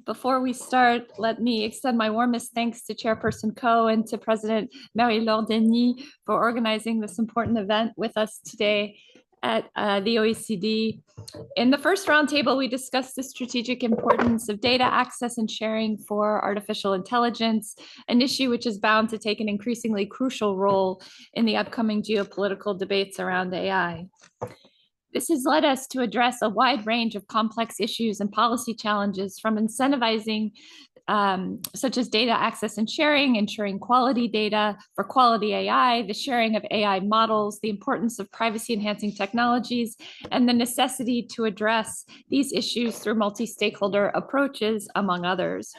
Before we start, let me extend my warmest thanks to Chairperson Coe and to President Marie-Laure Denis for organizing this important event with us today at the OECD. In the first roundtable, we discussed the strategic importance of data access and sharing for artificial intelligence, an issue which is bound to take an increasingly crucial role in the upcoming geopolitical debates around AI. This has led us to address a wide range of complex issues and policy challenges, from incentivizing such as data access and sharing, ensuring quality data for quality AI, the sharing of AI models, the importance of privacy enhancing technologies, and the necessity to address these issues through multi-stakeholder approaches, among others.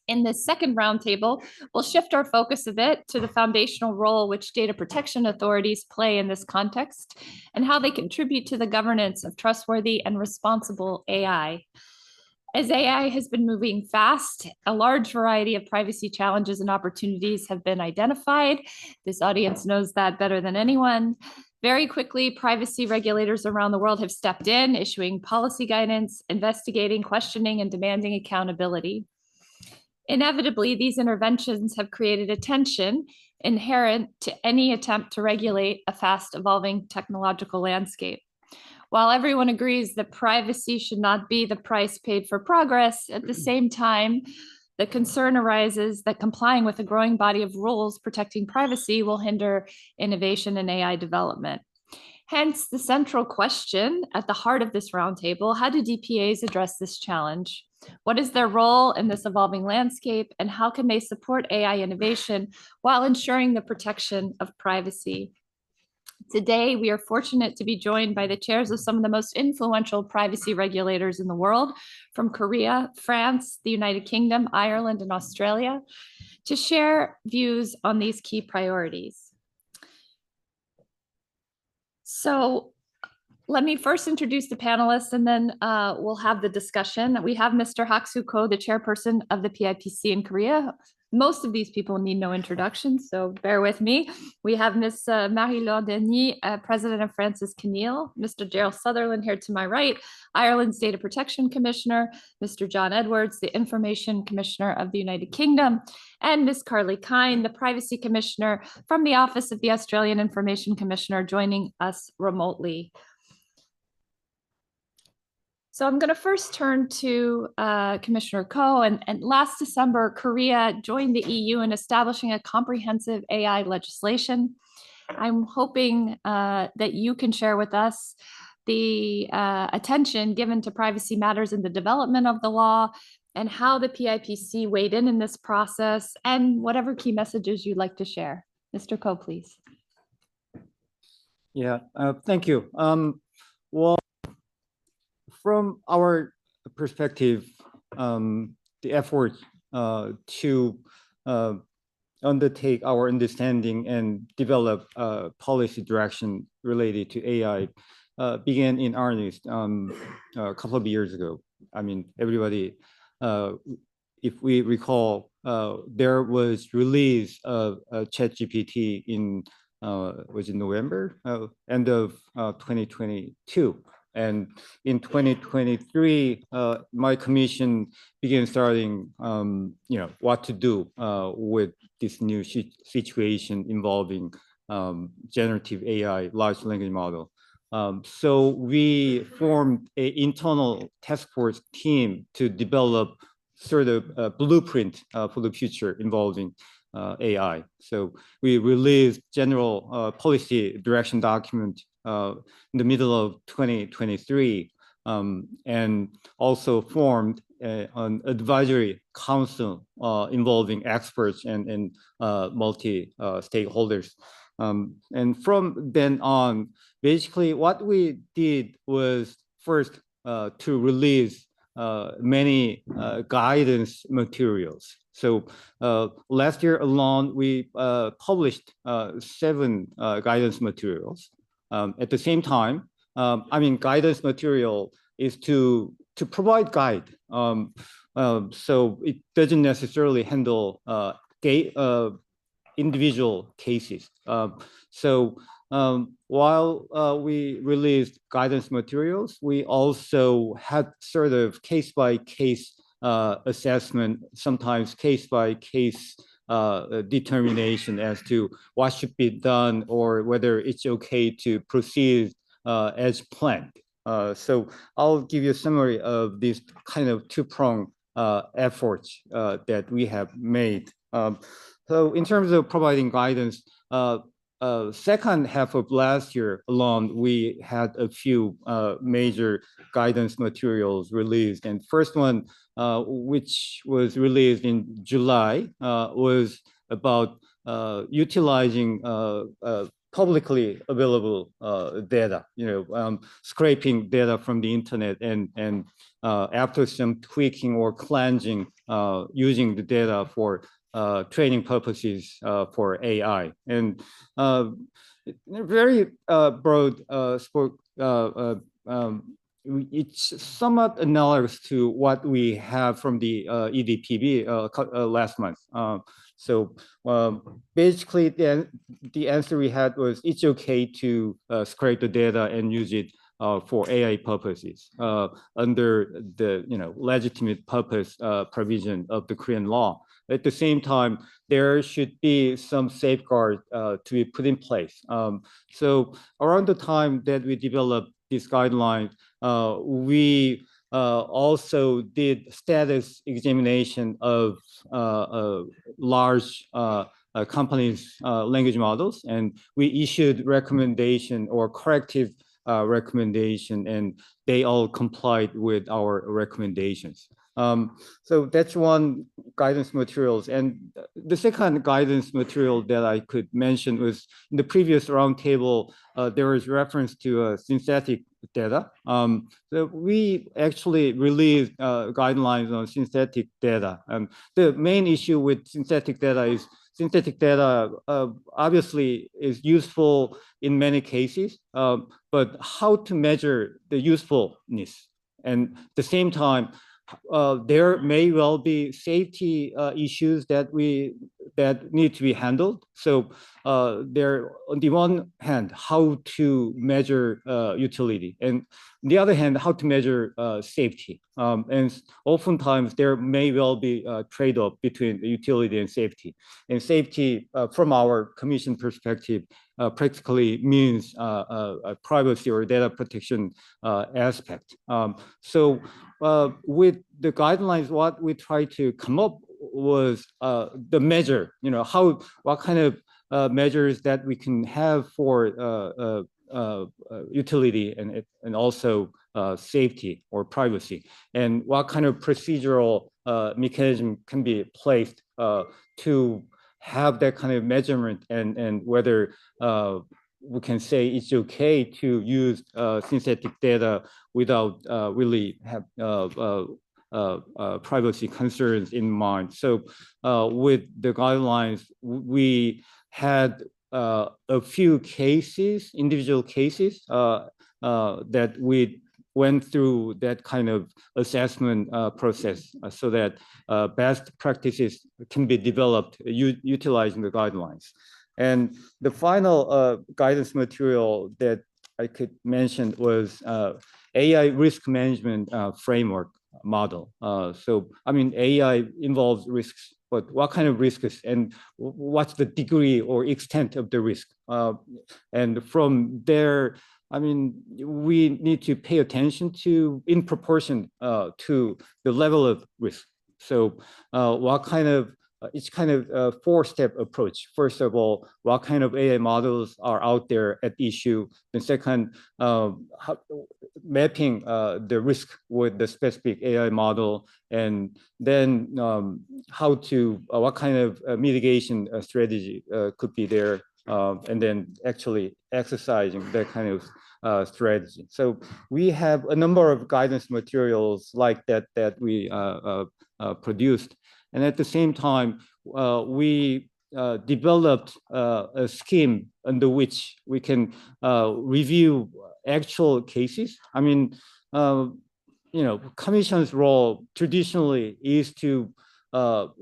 In this second roundtable, we'll shift our focus a bit to the foundational role which data protection authorities play in this context and how they contribute to the governance of trustworthy and responsible AI. As AI has been moving fast, a large variety of privacy challenges and opportunities have been identified. This audience knows that better than anyone. Very quickly, privacy regulators around the world have stepped in, issuing policy guidance, investigating, questioning, and demanding accountability. Inevitably, these interventions have created a tension inherent to any attempt to regulate a fast evolving technological landscape. While everyone agrees that privacy should not be the price paid for progress, at the same time, the concern arises that complying with a growing body of rules protecting privacy will hinder innovation in AI development. Hence, the central question at the heart of this roundtable: how do DPAs address this challenge? What is their role in this evolving landscape, and how can they support AI innovation while ensuring the protection of privacy? Today, we are fortunate to be joined by the chairs of some of the most influential privacy regulators in the world, from Korea, France, the United Kingdom, Ireland, and Australia, to share views on these key priorities. So let me first introduce the panelists, and then we'll have the discussion. We have Mr. Hak-Soo Ko, the chairperson of the PIPC in Korea. Most of these people need no introduction, so bear with me. We have Ms. Marie-Laure Denis, president of Francis Keneal, Mr. Gerald Sutherland here to my right, Ireland's Data Protection Commissioner, Mr. John Edwards, the Information Commissioner of the United Kingdom, and Ms. Carly Kine, the Privacy Commissioner from the Office of the Australian Information Commissioner, joining us remotely. So I'm going to first turn to Commissioner Ko. And last December, Korea joined the EU in establishing a comprehensive AI legislation. I'm hoping that you can share with us the attention given to privacy matters in the development of the law, and how the PIPC weighed in this process, and whatever key messages you'd like to share. Mr. Ko, please. Yeah, thank you. Well, from our perspective, the effort to undertake our understanding and develop policy direction related to AI began in earnest a couple of years ago. I mean, everybody, if we recall, there was release of ChatGPT in was in November, end of 2022. And in 2023, my commission began starting, what to do with this new situation involving generative AI, large language model. So we formed an internal task force team to develop sort of a blueprint for the future involving AI. So we released general policy direction document in the middle of 2023, and also formed an advisory council involving experts and multi-stakeholders. And from then on, basically what we did was first to release many guidance materials. So last year alone, we published 7 guidance materials. At the same time, guidance material is to provide guide. So it doesn't necessarily handle individual cases. So while we released guidance materials, we also had sort of case-by-case assessment, sometimes case by case determination as to what should be done or whether it's okay to proceed as planned. So I'll give you a summary of these kind of two-pronged efforts that we have made. So in terms of providing guidance, second half of last year alone, we had a few major guidance materials released. And first one, which was released in July, was about utilizing publicly available data, scraping data from the internet, and after some tweaking or cleansing, using the data for training purposes for AI. And very broad it's somewhat analogous to what we have from the EDPB last month. So basically, the answer we had was it's okay to scrape the data and use it for AI purposes under the legitimate purpose provision of the Korean law. At the same time, there should be some safeguard to be put in place. So around the time that we developed this guideline, we also did status examination of large companies' language models, and we issued recommendation or corrective recommendation, and they all complied with our recommendations. So that's one guidance materials. And the second guidance material that I could mention was in the previous roundtable, there was reference to synthetic data. So we actually released guidelines on synthetic data. The main issue with synthetic data is synthetic data obviously is useful in many cases, but how to measure the usefulness? And at the same time, there may well be safety issues that need to be handled. So there, on the one hand, how to measure utility, and on the other hand, how to measure safety. And oftentimes there may well be a trade-off between the utility and safety. And safety, from our commission perspective, practically means privacy or data protection aspect. So with the guidelines, what we try to come up was the measure, what kind of measures that we can have for utility and also safety or privacy, and what kind of procedural mechanism can be placed to have that kind of measurement, and whether we can say it's okay to use synthetic data without really have privacy concerns in mind. So with the guidelines, we had a few cases, individual cases, that we went through that kind of assessment process so that best practices can be developed utilizing the guidelines. And the final guidance material that I could mention was AI risk management framework model. So, I mean, AI involves risks, but what kind of risks and what's the degree or extent of the risk? And from there, I mean, we need to pay attention to in proportion to the level of risk. So what kind of, it's kind of a four-step approach. First of all, what kind of AI models are out there at issue? And second, mapping the risk with the specific AI model, and then how to, what kind of mitigation strategy could be there, and then actually exercising that kind of strategy. So we have a number of guidance materials like that that we produced. And at the same time, we developed a scheme under which we can review actual cases. I mean, commission's role traditionally is to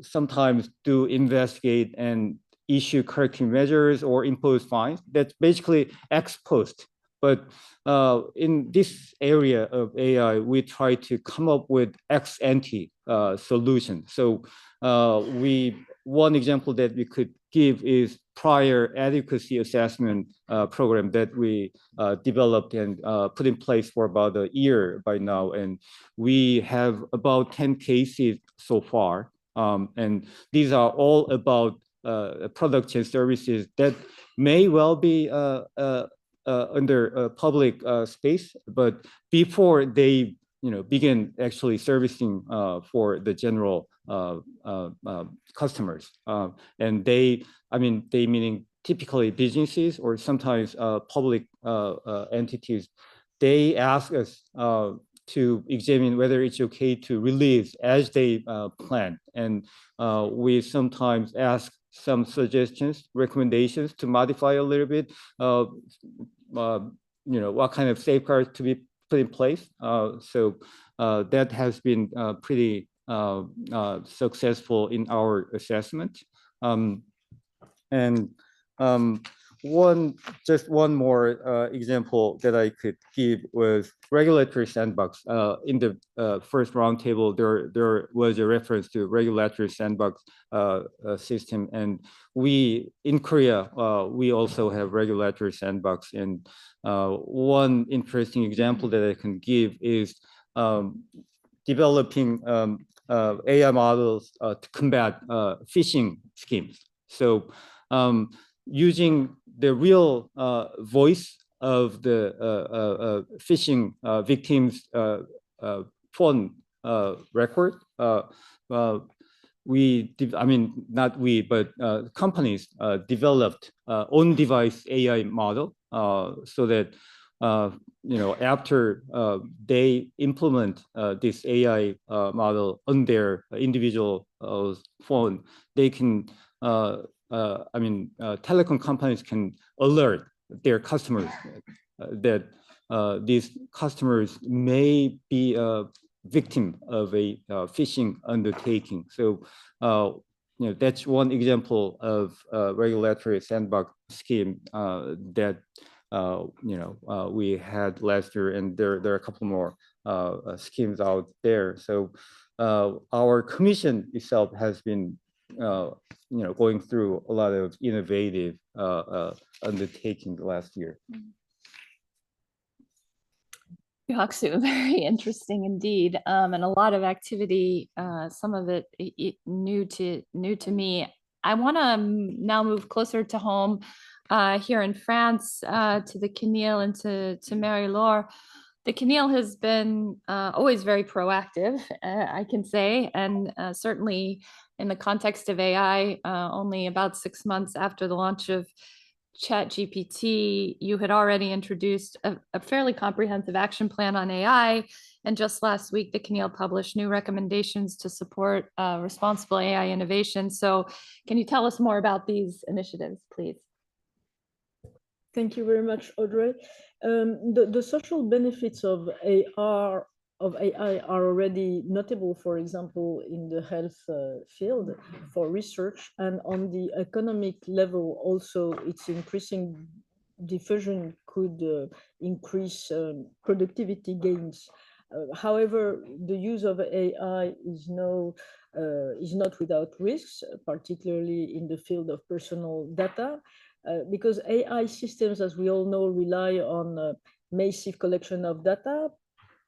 sometimes do investigate and issue corrective measures or impose fines. That's basically ex post. But in this area of AI, we try to come up with ex ante solution. So one example that we could give is prior adequacy assessment program that we developed and put in place for about a year by now. And we have about 10 cases so far. And these are all about products and services that may well be under public space, but before they begin actually servicing for the general customers. And they meaning typically businesses or sometimes public entities, they ask us to examine whether it's okay to release as they plan. And we sometimes ask some suggestions, recommendations to modify a little bit, what kind of safeguards to be put in place. So that has been pretty successful in our assessment. And just one more example that I could give was regulatory sandbox. In the first roundtable, there was a reference to regulatory sandbox system, and in Korea we also have regulatory sandbox. And one interesting example that I can give is developing AI models to combat phishing schemes. So using the real voice of the phishing victims' phone record, not we, but companies developed on-device AI model so that after they implement this AI model on their individual phone, they can telecom companies can alert their customers that these customers may be a victim of a phishing undertaking. So that's one example of regulatory sandbox scheme that we had last year, and there are a couple more schemes out there. So our commission itself has been going through a lot of innovative undertaking last year. Hyaksu, very interesting indeed, and a lot of activity. Some of it new to me. I want to now move closer to home here in France, to the CNIL and to Marie-Laure. The CNIL has been always very proactive, I can say, and certainly in the context of AI, only about 6 months after the launch of ChatGPT, you had already introduced a fairly comprehensive action plan on AI. And just last week, the CNIL published new recommendations to support responsible AI innovation. So can you tell us more about these initiatives, please? Thank you very much, Audrey. The social benefits of AI are already notable, for example, in the health field for research, and on the economic level also its increasing diffusion could increase productivity gains. However, the use of AI is not without risks, particularly in the field of personal data. Because AI systems, as we all know, rely on massive collection of data,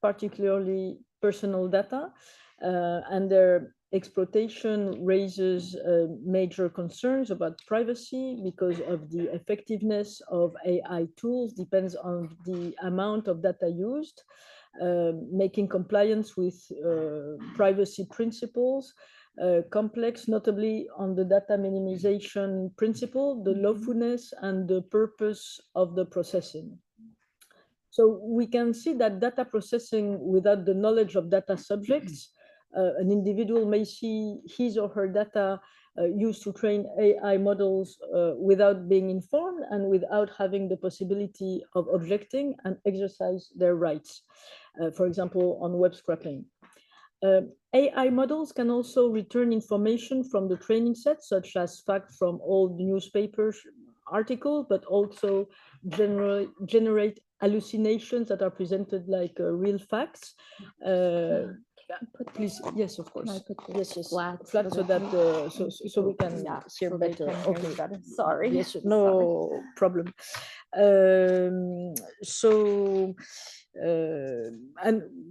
particularly personal data, and their exploitation raises major concerns about privacy, because of the effectiveness of AI tools depends on the amount of data used, making compliance with privacy principles complex, notably on the data minimization principle, the lawfulness and the purpose of the processing. So we can see that data processing without the knowledge of data subjects, an individual may see his or her data used to train AI models without being informed and without having the possibility of objecting and exercise their rights, for example, on web scraping. AI models can also return information from the training set, such as facts from old newspapers article, but also generate hallucinations that are presented like real facts. Please, yes, of course. Yes, flat so that so we can hear better. Okay, Sorry. yes, no problem. And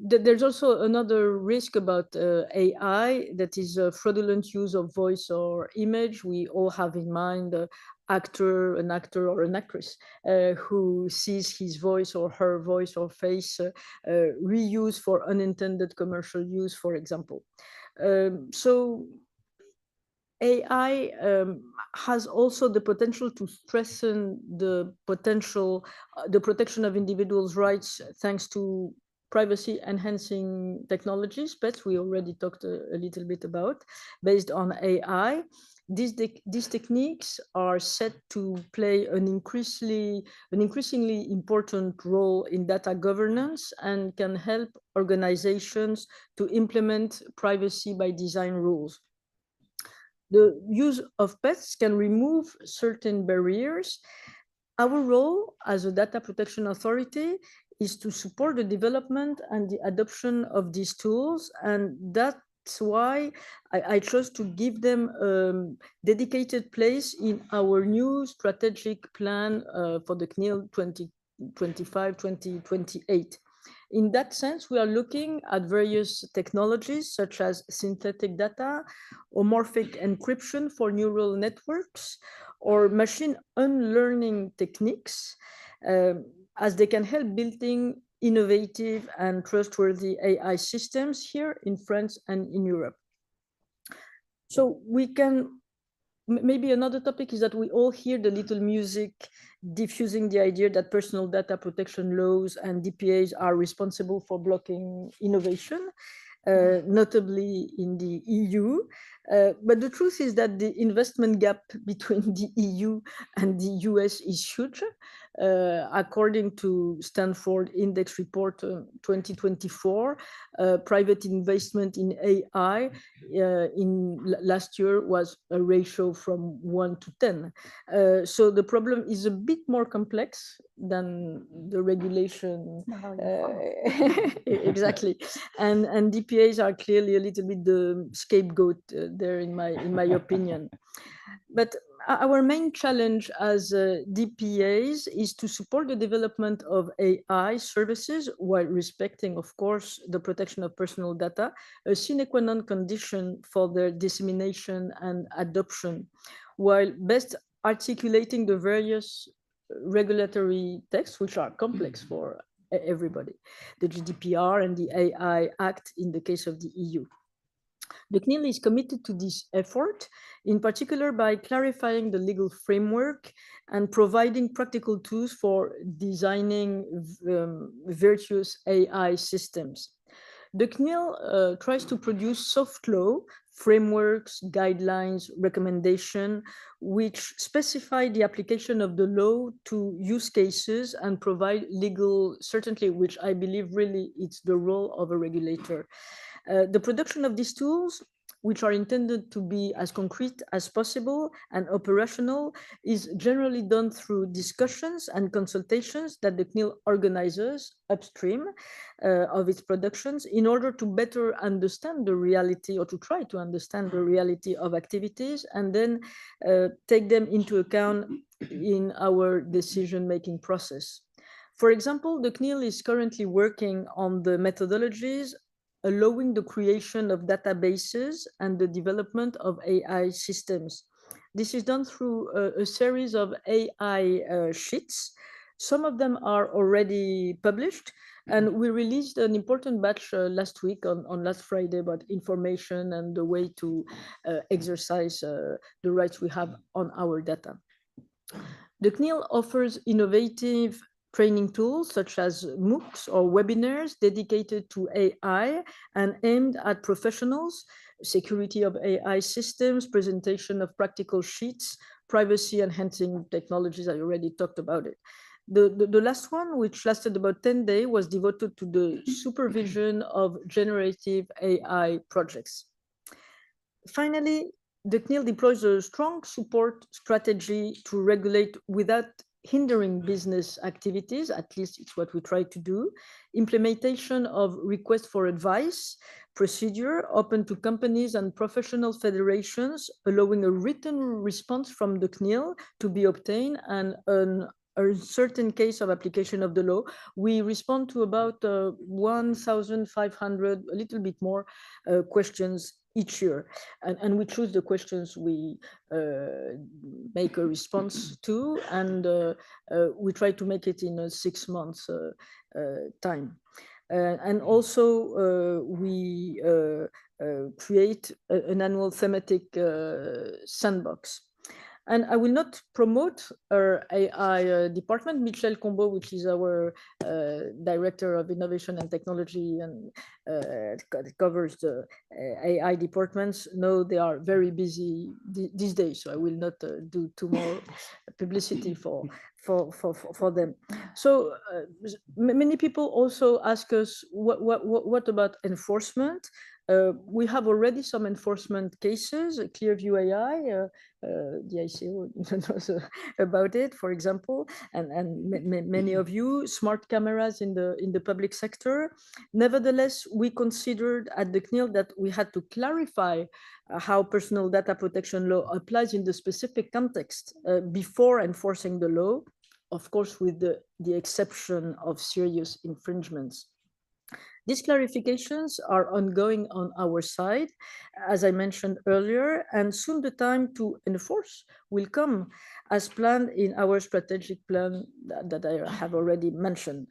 there's also another risk about AI, that is fraudulent use of voice or image. We all have in mind an actor or an actress who sees his voice or her voice or face reused for unintended commercial use, for example. So AI has also the potential to strengthen the protection of individuals' rights thanks to privacy enhancing technologies, but we already talked a little bit about, based on AI. These techniques are set to play an increasingly important role in data governance and can help organizations to implement privacy by design rules. The use of pets can remove certain barriers. Our role as a data protection authority is to support the development and the adoption of these tools, and that's why I chose to give them dedicated place in our new strategic plan for the CNIL 2025-2028. In that sense, we are looking at various technologies such as synthetic data, homomorphic encryption for neural networks, or machine unlearning techniques, as they can help building innovative and trustworthy AI systems here in France and in Europe. So we can, maybe another topic is that we all hear the little music diffusing the idea that personal data protection laws and DPAs are responsible for blocking innovation, notably in the EU. But the truth is that the investment gap between the EU and the US is huge. According to Stanford Index Report 2024, private investment in AI in last year was a ratio from 1 to 10. So the problem is a bit more complex than the regulation. Exactly. And DPAs are clearly a little bit the scapegoat there, in my opinion. But our main challenge as DPAs is to support the development of AI services while respecting, of course, the protection of personal data, a sine qua non condition for their dissemination and adoption, while best articulating the various regulatory texts, which are complex for everybody, the GDPR and the AI Act in the case of the EU. The CNIL is committed to this effort, in particular by clarifying the legal framework and providing practical tools for designing virtuous AI systems. The CNIL tries to produce soft law frameworks, guidelines, recommendations, which specify the application of the law to use cases and provide legal certainty, which I believe really it's the role of a regulator. The production of these tools, which are intended to be as concrete as possible and operational, is generally done through discussions and consultations that the CNIL organizes upstream of its productions in order to better understand the reality, or to try to understand the reality of activities, and then take them into account in our decision-making process. For example, the CNIL is currently working on the methodologies allowing the creation of databases and the development of AI systems. This is done through a series of AI sheets. Some of them are already published, and we released an important batch last week on last Friday about information and the way to exercise the rights we have on our data. The CNIL offers innovative training tools such as MOOCs or webinars dedicated to AI and aimed at professionals, security of AI systems, presentation of practical sheets, privacy enhancing technologies. I already talked about it. The last one, which lasted about 10 days, was devoted to the supervision of generative AI projects. Finally, the CNIL deploys a strong support strategy to regulate without hindering business activities, at least it's what we try to do, implementation of request for advice, procedure open to companies and professional federations, allowing a written response from the CNIL to be obtained, and a certain case of application of the law. We respond to about 1,500, a little bit more, questions each year. And we choose the questions we make a response to, and we try to make it in a 6 months time. And also we create an annual thematic sandbox. And I will not promote our AI department. Michel Combeau, which is our Director of Innovation and Technology and covers the AI departments, no, they are very busy these days, so I will not do too more publicity for them. So many people also ask us, what about enforcement? We have already some enforcement cases. Clearview AI, the ICO knows about it, for example, and many of you, smart cameras in the public sector. Nevertheless, we considered at the CNIL that we had to clarify how personal data protection law applies in the specific context before enforcing the law, of course, with the exception of serious infringements. These clarifications are ongoing on our side, as I mentioned earlier, and soon the time to enforce will come as planned in our strategic plan that I have already mentioned.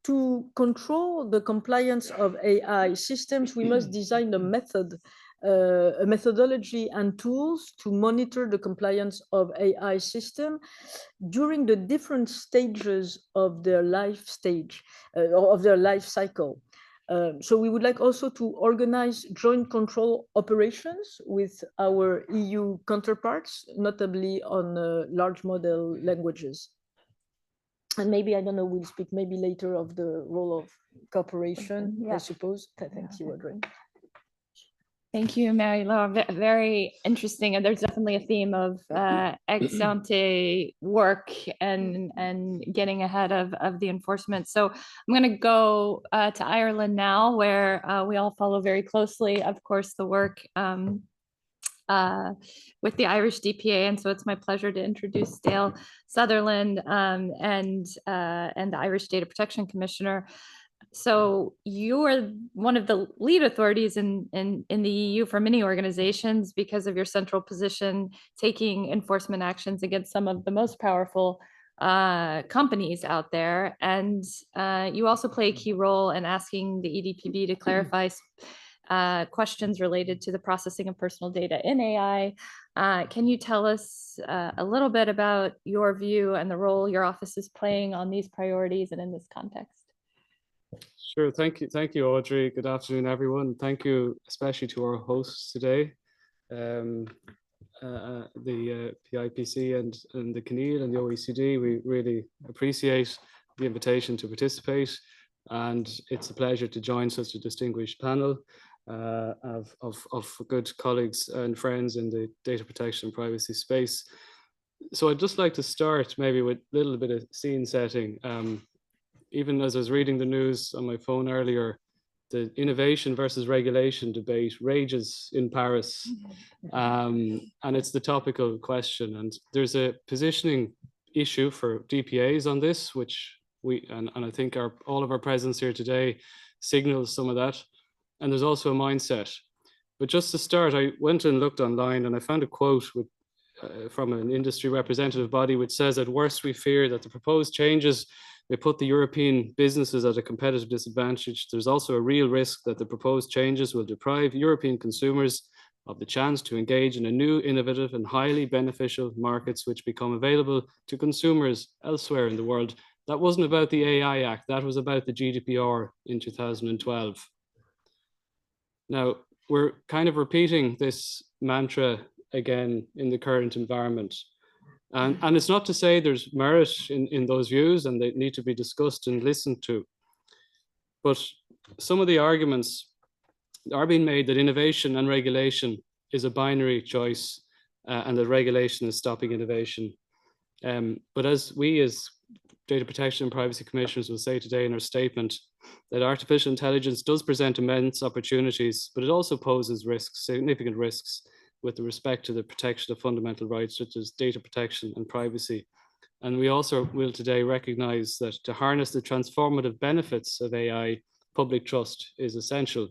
To control the compliance of AI systems, we must design a methodology and tools to monitor the compliance of AI system during the different stages of their life cycle. So we would like also to organize joint control operations with our EU counterparts, notably on large model languages. And maybe, I don't know, we'll speak maybe later of the role of cooperation, I suppose. Thank you, Audrey. Thank you, Marie-Laure. Very interesting. And there's definitely a theme of ex ante work and getting ahead of the enforcement. So I'm going to go to Ireland now, where we all follow very closely, of course, the work with the Irish DPA. And so it's my pleasure to introduce Dale Sutherland and the Irish Data Protection Commissioner. So you are one of the lead authorities in the EU for many organizations because of your central position, taking enforcement actions against some of the most powerful companies out there. And you also play a key role in asking the EDPB to clarify questions related to the processing of personal data in AI. Can you tell us a little bit about your view and the role your office is playing on these priorities and in this context? Sure. Thank you, Audrey. Good afternoon, everyone. Thank you, especially to our hosts today, the PIPC and the CNIL and the OECD. We really appreciate the invitation to participate, and it's a pleasure to join such a distinguished panel of good colleagues and friends in the data protection and privacy space. So I'd just like to start maybe with a little bit of scene setting. Even as I was reading the news on my phone earlier, the innovation versus regulation debate rages in Paris. And it's the topical question. And there's a positioning issue for DPAs on this, which and I think all of our presence here today signals some of that. And there's also a mindset. But just to start, I went and looked online and I found a quote from an industry representative body, which says, "At worst, we fear that the proposed changes may put the European businesses at a competitive disadvantage. There's also a real risk that the proposed changes will deprive European consumers of the chance to engage in a new, innovative and highly beneficial markets which become available to consumers elsewhere in the world." That wasn't about the AI Act, that was about the GDPR in 2012. Now, we're kind of repeating this mantra again in the current environment. And it's not to say there's merit in those views and they need to be discussed and listened to. But some of the arguments are being made that innovation and regulation is a binary choice, and that regulation is stopping innovation. But as data protection and privacy commissioners will say today in our statement, that artificial intelligence does present immense opportunities, but it also poses risks, significant risks, with respect to the protection of fundamental rights, such as data protection and privacy. And we also will today recognize that to harness the transformative benefits of AI, public trust is essential.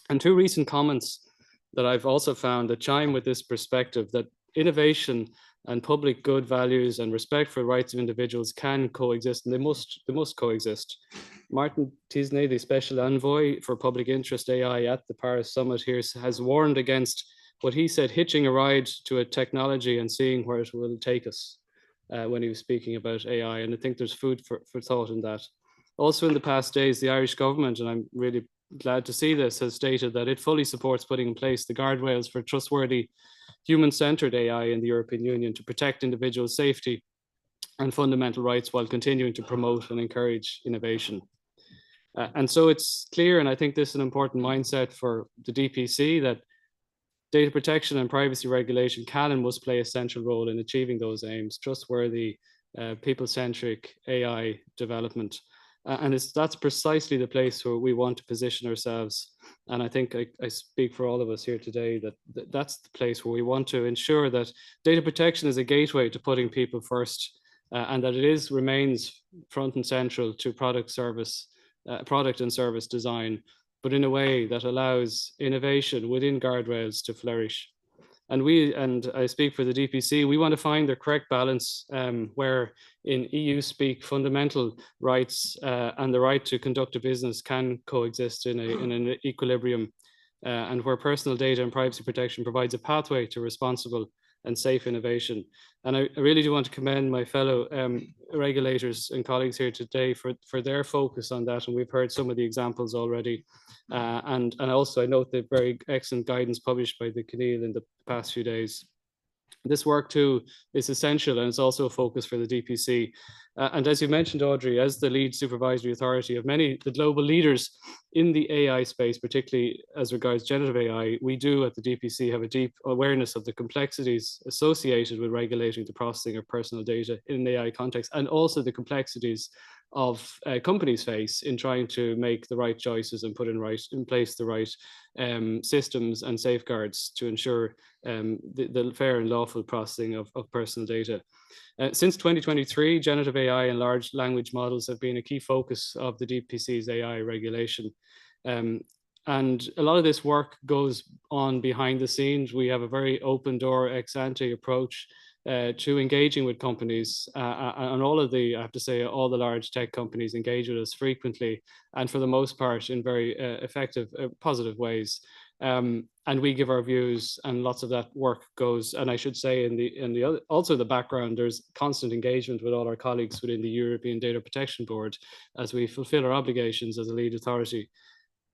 And two recent comments that I've also found that chime with this perspective, that innovation and public good values and respect for the rights of individuals can coexist, and they must coexist. Martin Tisney, the special envoy for public interest AI at the Paris summit here, has warned against what he said, hitching a ride to a technology and seeing where it will take us, when he was speaking about AI. And I think there's food for thought in that. Also in the past days, the Irish government, and I'm really glad to see this, has stated that it fully supports putting in place the guardrails for trustworthy, human-centered AI in the European Union to protect individual safety and fundamental rights while continuing to promote and encourage innovation. And so it's clear, and I think this is an important mindset for the DPC, that data protection and privacy regulation can and must play a central role in achieving those aims, trustworthy, people-centric AI development. And that's precisely the place where we want to position ourselves. And I think I speak for all of us here today that that's the place where we want to ensure that data protection is a gateway to putting people first, and that it remains front and central to product and service design, but in a way that allows innovation within guardrails to flourish. And I speak for the DPC, we want to find the correct balance, where in EU speak, fundamental rights and the right to conduct a business can coexist in an equilibrium, and where personal data and privacy protection provides a pathway to responsible and safe innovation. And I really do want to commend my fellow regulators and colleagues here today for their focus on that. And we've heard some of the examples already. And also I note the very excellent guidance published by the CNIL in the past few days. This work too is essential, and it's also a focus for the DPC. And as you mentioned, Audrey, as the lead supervisory authority of many the global leaders in the AI space, particularly as regards generative AI, we do at the DPC have a deep awareness of the complexities associated with regulating the processing of personal data in an AI context, and also the complexities of companies face in trying to make the right choices and put in place the right systems and safeguards to ensure the fair and lawful processing of personal data. Since 2023, generative AI and large language models have been a key focus of the DPC's AI regulation. And a lot of this work goes on behind the scenes. We have a very open door ex ante approach to engaging with companies, and I have to say, all the large tech companies engage with us frequently, and for the most part in very effective, positive ways. And we give our views, and lots of that work goes. And I should say, also the background, there's constant engagement with all our colleagues within the European Data Protection Board as we fulfill our obligations as a lead authority.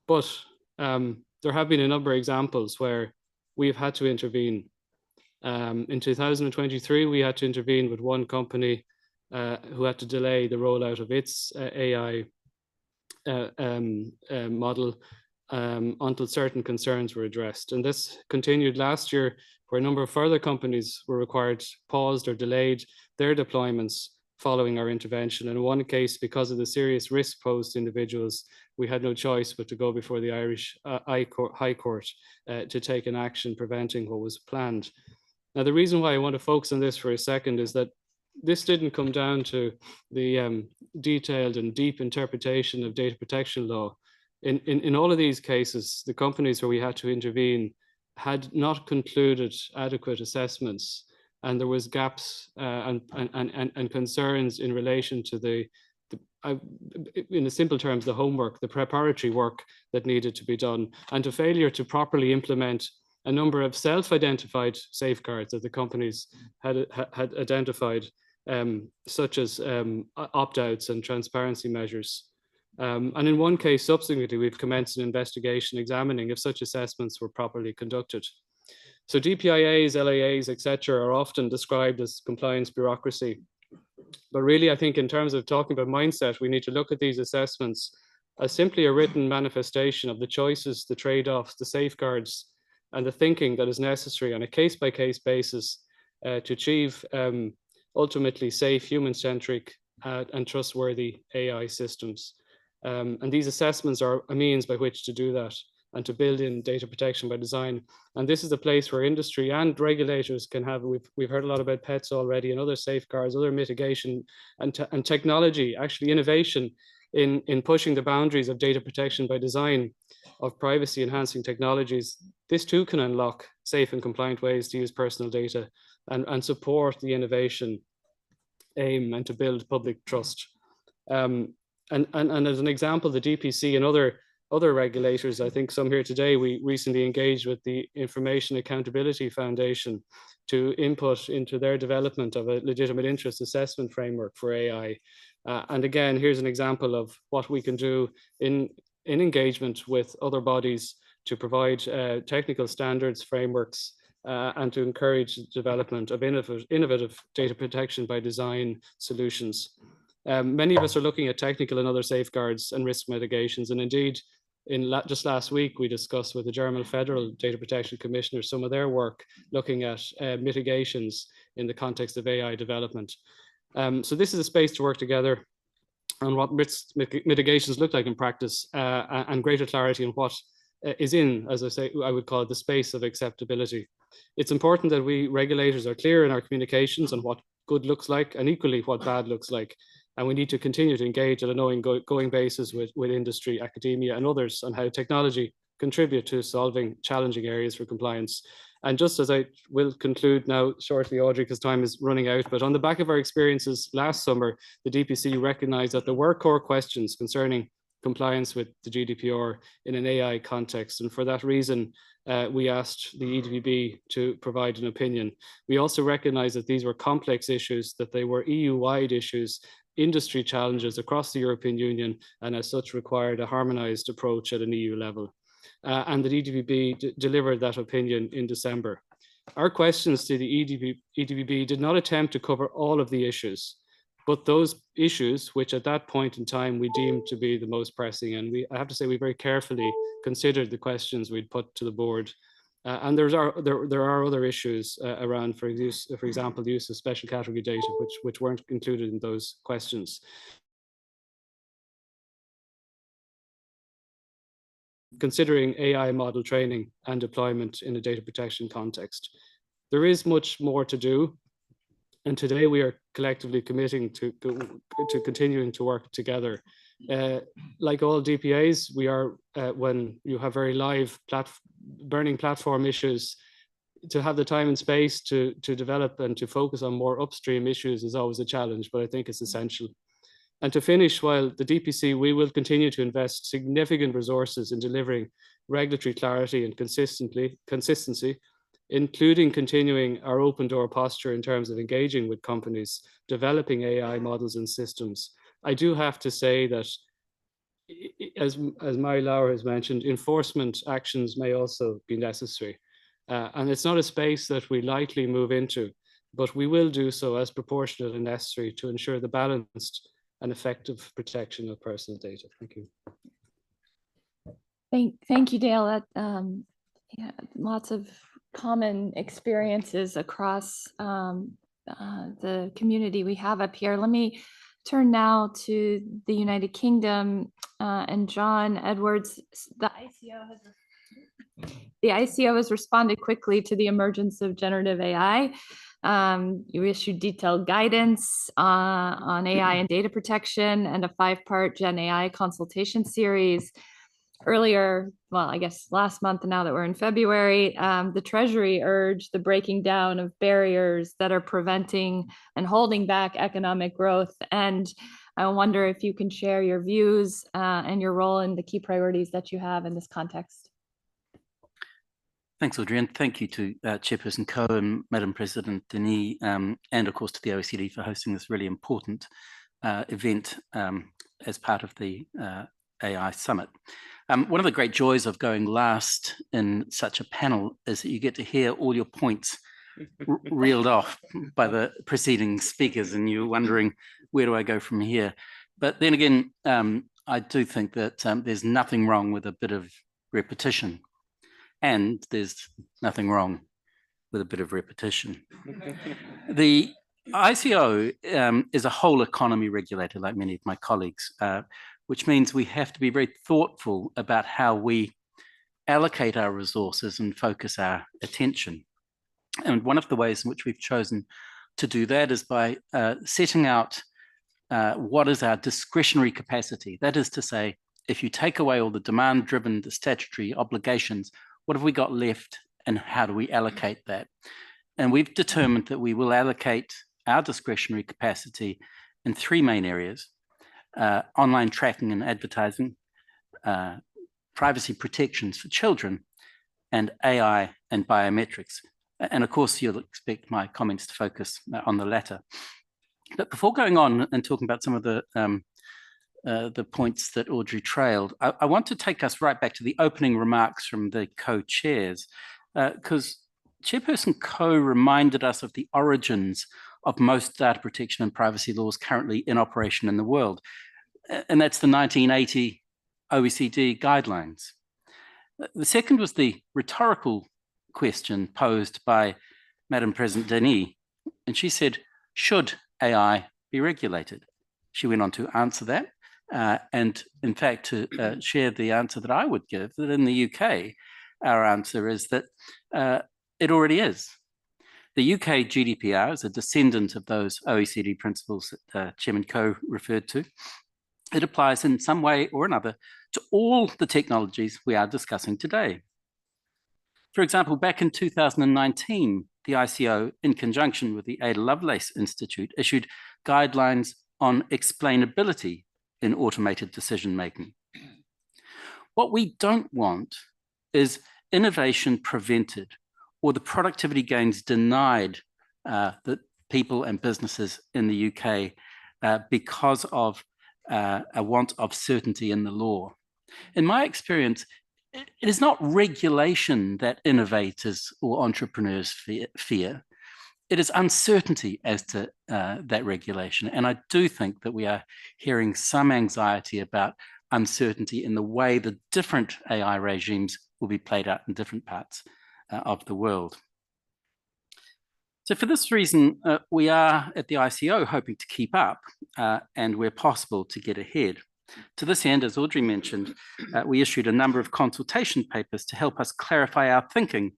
But there have been a number of examples where we've had to intervene. In 2023, we had to intervene with one company who had to delay the rollout of its AI model until certain concerns were addressed. And this continued last year, where a number of further companies were paused or delayed their deployments following our intervention. And in one case, because of the serious risk posed to individuals, we had no choice but to go before the Irish High Court to take an action preventing what was planned. Now, the reason why I want to focus on this for a second is that this didn't come down to the detailed and deep interpretation of data protection law. In all of these cases, the companies where we had to intervene had not concluded adequate assessments, and there was gaps and concerns in relation to in simple terms, the homework, the preparatory work that needed to be done, and to failure to properly implement a number of self-identified safeguards that the companies had identified, such as opt-outs and transparency measures. And in one case, subsequently, we've commenced an investigation examining if such assessments were properly conducted. So DPIAs, LAAs, etc., are often described as compliance bureaucracy. But really, I think in terms of talking about mindset, we need to look at these assessments as simply a written manifestation of the choices, the trade-offs, the safeguards and the thinking that is necessary on a case-by-case basis to achieve ultimately safe, human-centric and trustworthy AI systems. And these assessments are a means by which to do that and to build in data protection by design. And this is a place where industry and regulators can have, we've heard a lot about pets already, and other safeguards, other mitigation, and technology, actually innovation in pushing the boundaries of data protection by design, of privacy enhancing technologies. This too can unlock safe and compliant ways to use personal data and support the innovation aim and to build public trust. And as an example, the DPC and other regulators, I think some here today, we recently engaged with the Information Accountability Foundation to input into their development of a legitimate interest assessment framework for AI. And again, here's an example of what we can do in engagement with other bodies to provide technical standards, frameworks, and to encourage the development of innovative data protection by design solutions. Many of us are looking at technical and other safeguards and risk mitigations, and indeed, just last week, we discussed with the German Federal Data Protection Commissioner some of their work looking at mitigations in the context of AI development. So this is a space to work together on what risk mitigations look like in practice, and greater clarity on what is in, as I say, I would call it the space of acceptability. It's important that we regulators are clear in our communications on what good looks like and equally what bad looks like. And we need to continue to engage on an ongoing basis with industry, academia, and others on how technology contribute to solving challenging areas for compliance. And just as I will conclude now shortly, Audrey, because time is running out, but on the back of our experiences last summer, the DPC recognized that there were core questions concerning compliance with the GDPR in an AI context. And for that reason, we asked the EDPB to provide an opinion. We also recognized that these were complex issues, that they were EU-wide issues, industry challenges across the European Union, and as such required a harmonized approach at an EU level. And the EDPB delivered that opinion in December. Our questions to the EDPB did not attempt to cover all of the issues, but those issues which at that point in time we deemed to be the most pressing. And I have to say, we very carefully considered the questions we'd put to the board. And there are other issues around, for example, the use of special category data, which weren't included in those questions. Considering AI model training and deployment in a data protection context, there is much more to do. And today we are collectively committing to continuing to work together. Like all DPAs, we are, when you have very live burning platform issues, to have the time and space to develop and to focus on more upstream issues is always a challenge, but I think it's essential. And to finish, while the DPC, we will continue to invest significant resources in delivering regulatory clarity and consistency, including continuing our open door posture in terms of engaging with companies, developing AI models and systems. I do have to say that, as Mary Lauer has mentioned, enforcement actions may also be necessary. And it's not a space that we lightly move into, but we will do so as proportionate and necessary to ensure the balanced and effective protection of personal data. Thank you. Thank you, Dale. Yeah, lots of common experiences across the community we have up here. Let me turn now to the United Kingdom and John Edwards. The ICO has responded quickly to the emergence of generative AI. You issued detailed guidance on AI and data protection and a 5-part Gen AI consultation series. Earlier, well, I guess last month, now that we're in February, the Treasury urged the breaking down of barriers that are preventing and holding back economic growth. And I wonder if you can share your views and your role in the key priorities that you have in this context. Thanks, Audrey, and thank you to Chairperson Coe and Madam President Denis, and of course to the OECD for hosting this really important event as part of the AI Summit. One of the great joys of going last in such a panel is that you get to hear all your points reeled off by the preceding speakers, and you're wondering, where do I go from here? But then again, I do think that there's nothing wrong with a bit of repetition. and there's nothing wrong with a bit of repetition. The ICO is a whole economy regulator, like many of my colleagues, which means we have to be very thoughtful about how we allocate our resources and focus our attention. And one of the ways in which we've chosen to do that is by setting out what is our discretionary capacity. That is to say, if you take away all the demand-driven, the statutory obligations, what have we got left and how do we allocate that? And we've determined that we will allocate our discretionary capacity in three main areas: online tracking and advertising, privacy protections for children, and AI and biometrics. And of course, you'll expect my comments to focus on the latter. But before going on and talking about some of the points that Audrey trailed, I want to take us right back to the opening remarks from the co-chairs, because Chairperson Coe reminded us of the origins of most data protection and privacy laws currently in operation in the world. And that's the 1980 OECD guidelines. The second was the rhetorical question posed by Madam President Denis, and she said, should AI be regulated? She went on to answer that, and in fact to share the answer that I would give, that in the UK, our answer is that it already is. The UK GDPR is a descendant of those OECD principles that Chairman Coe referred to. It applies in some way or another to all the technologies we are discussing today. For example, back in 2019, the ICO, in conjunction with the Ada Lovelace Institute, issued guidelines on explainability in automated decision-making. What we don't want is innovation prevented or the productivity gains denied the people and businesses in the UK because of a want of certainty in the law. In my experience, it is not regulation that innovators or entrepreneurs fear. It is uncertainty as to that regulation. And I do think that we are hearing some anxiety about uncertainty in the way the different AI regimes will be played out in different parts of the world. So for this reason, we are at the ICO hoping to keep up and where possible to get ahead. To this end, as Audrey mentioned, we issued a number of consultation papers to help us clarify our thinking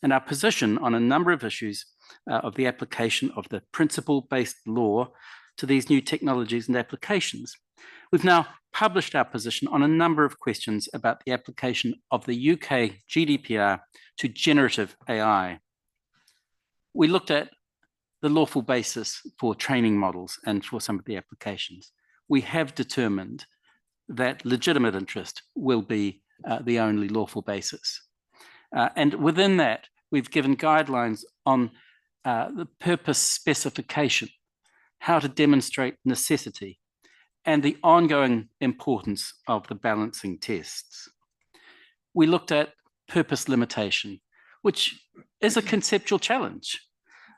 and our position on a number of issues of the application of the principle-based law to these new technologies and applications. We've now published our position on a number of questions about the application of the UK GDPR to generative AI. We looked at the lawful basis for training models and for some of the applications. We have determined that legitimate interest will be the only lawful basis. And within that, we've given guidelines on the purpose specification, how to demonstrate necessity, and the ongoing importance of the balancing tests. We looked at purpose limitation, which is a conceptual challenge,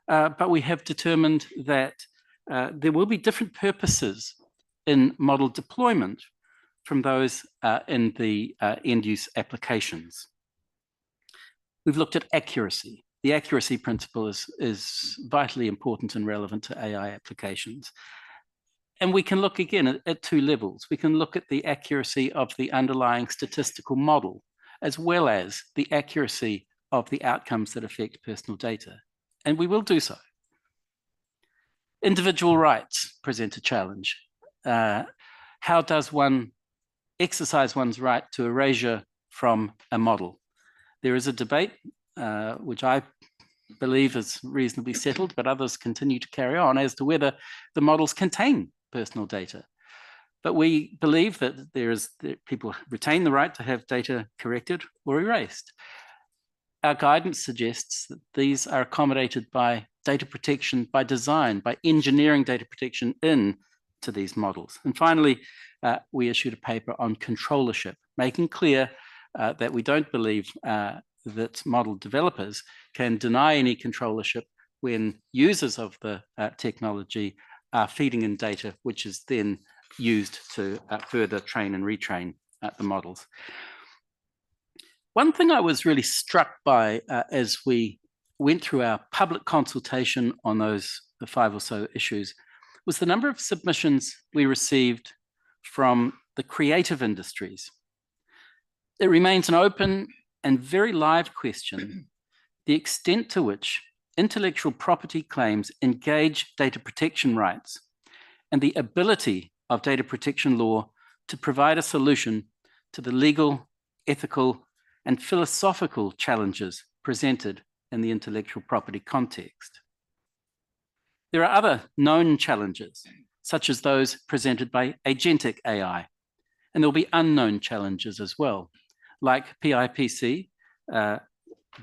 but we have determined that there will be different purposes in model deployment from those in the end-use applications. We've looked at accuracy. The accuracy principle is vitally important and relevant to AI applications. And we can look again at two levels. We can look at the accuracy of the underlying statistical model, as well as the accuracy of the outcomes that affect personal data. And we will do so. Individual rights present a challenge. How does one exercise one's right to erasure from a model? There is a debate, which I believe is reasonably settled, but others continue to carry on as to whether the models contain personal data. But we believe that people retain the right to have data corrected or erased. Our guidance suggests that these are accommodated by data protection by design, by engineering data protection into these models. And finally, we issued a paper on controllership, making clear that we don't believe that model developers can deny any controllership when users of the technology are feeding in data, which is then used to further train and retrain the models. One thing I was really struck by as we went through our public consultation on the 5 or so issues was the number of submissions we received from the creative industries. It remains an open and very live question, the extent to which intellectual property claims engage data protection rights and the ability of data protection law to provide a solution to the legal, ethical, and philosophical challenges presented in the intellectual property context. There are other known challenges, such as those presented by agentic AI, and there'll be unknown challenges as well. Like PIPC, the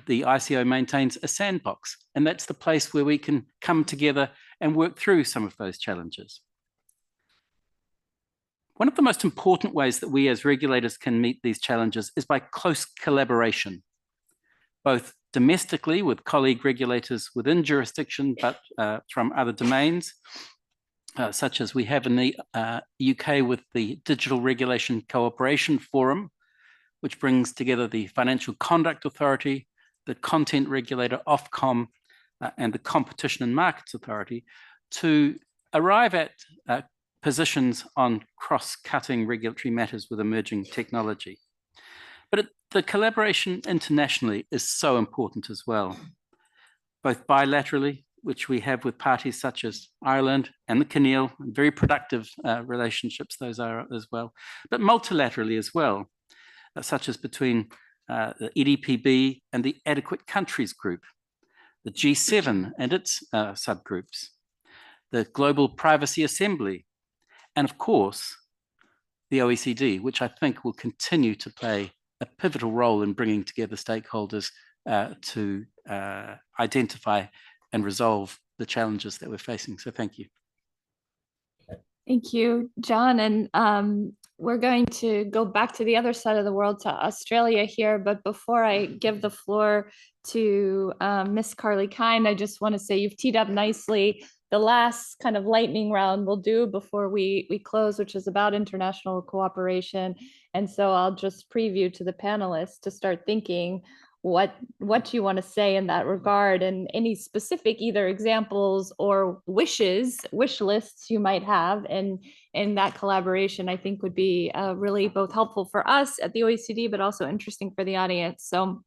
ICO maintains a sandbox, and that's the place where we can come together and work through some of those challenges. One of the most important ways that we as regulators can meet these challenges is by close collaboration, both domestically with colleague regulators within jurisdiction, but from other domains, such as we have in the UK with the Digital Regulation Cooperation Forum, which brings together the Financial Conduct Authority, the content regulator Ofcom, and the Competition and Markets Authority to arrive at positions on cross-cutting regulatory matters with emerging technology. But the collaboration internationally is so important as well, both bilaterally, which we have with parties such as Ireland and the CNIL, very productive relationships those are as well, but multilaterally as well, such as between the EDPB and the Adequate Countries Group, the G7 and its subgroups, the Global Privacy Assembly, and of course, the OECD, which I think will continue to play a pivotal role in bringing together stakeholders to identify and resolve the challenges that we're facing. So thank you. Thank you, John. And we're going to go back to the other side of the world, to Australia here. But before I give the floor to Miss Carly Kine, I just want to say you've teed up nicely the last kind of lightning round we'll do before we close, which is about international cooperation. And so I'll just preview to the panelists to start thinking what you want to say in that regard, and any specific either examples or wish lists you might have in that collaboration, I think would be really both helpful for us at the OECD, but also interesting for the audience. So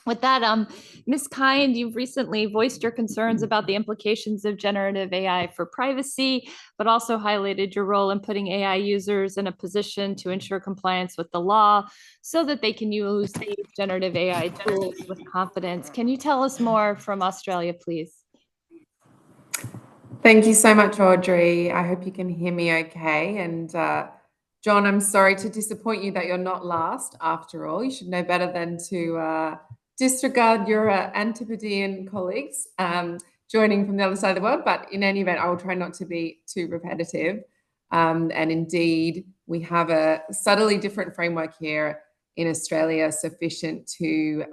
with that, Ms. Kind, you've recently voiced your concerns about the implications of generative AI for privacy, but also highlighted your role in putting AI users in a position to ensure compliance with the law so that they can use these generative AI tools with confidence. Can you tell us more from Australia, please? Thank you so much, Audrey. I hope you can hear me okay. And John, I'm sorry to disappoint you that you're not last after all. You should know better than to disregard your Antipodean colleagues joining from the other side of the world. But in any event, I will try not to be too repetitive. And indeed, we have a subtly different framework here in Australia, sufficient to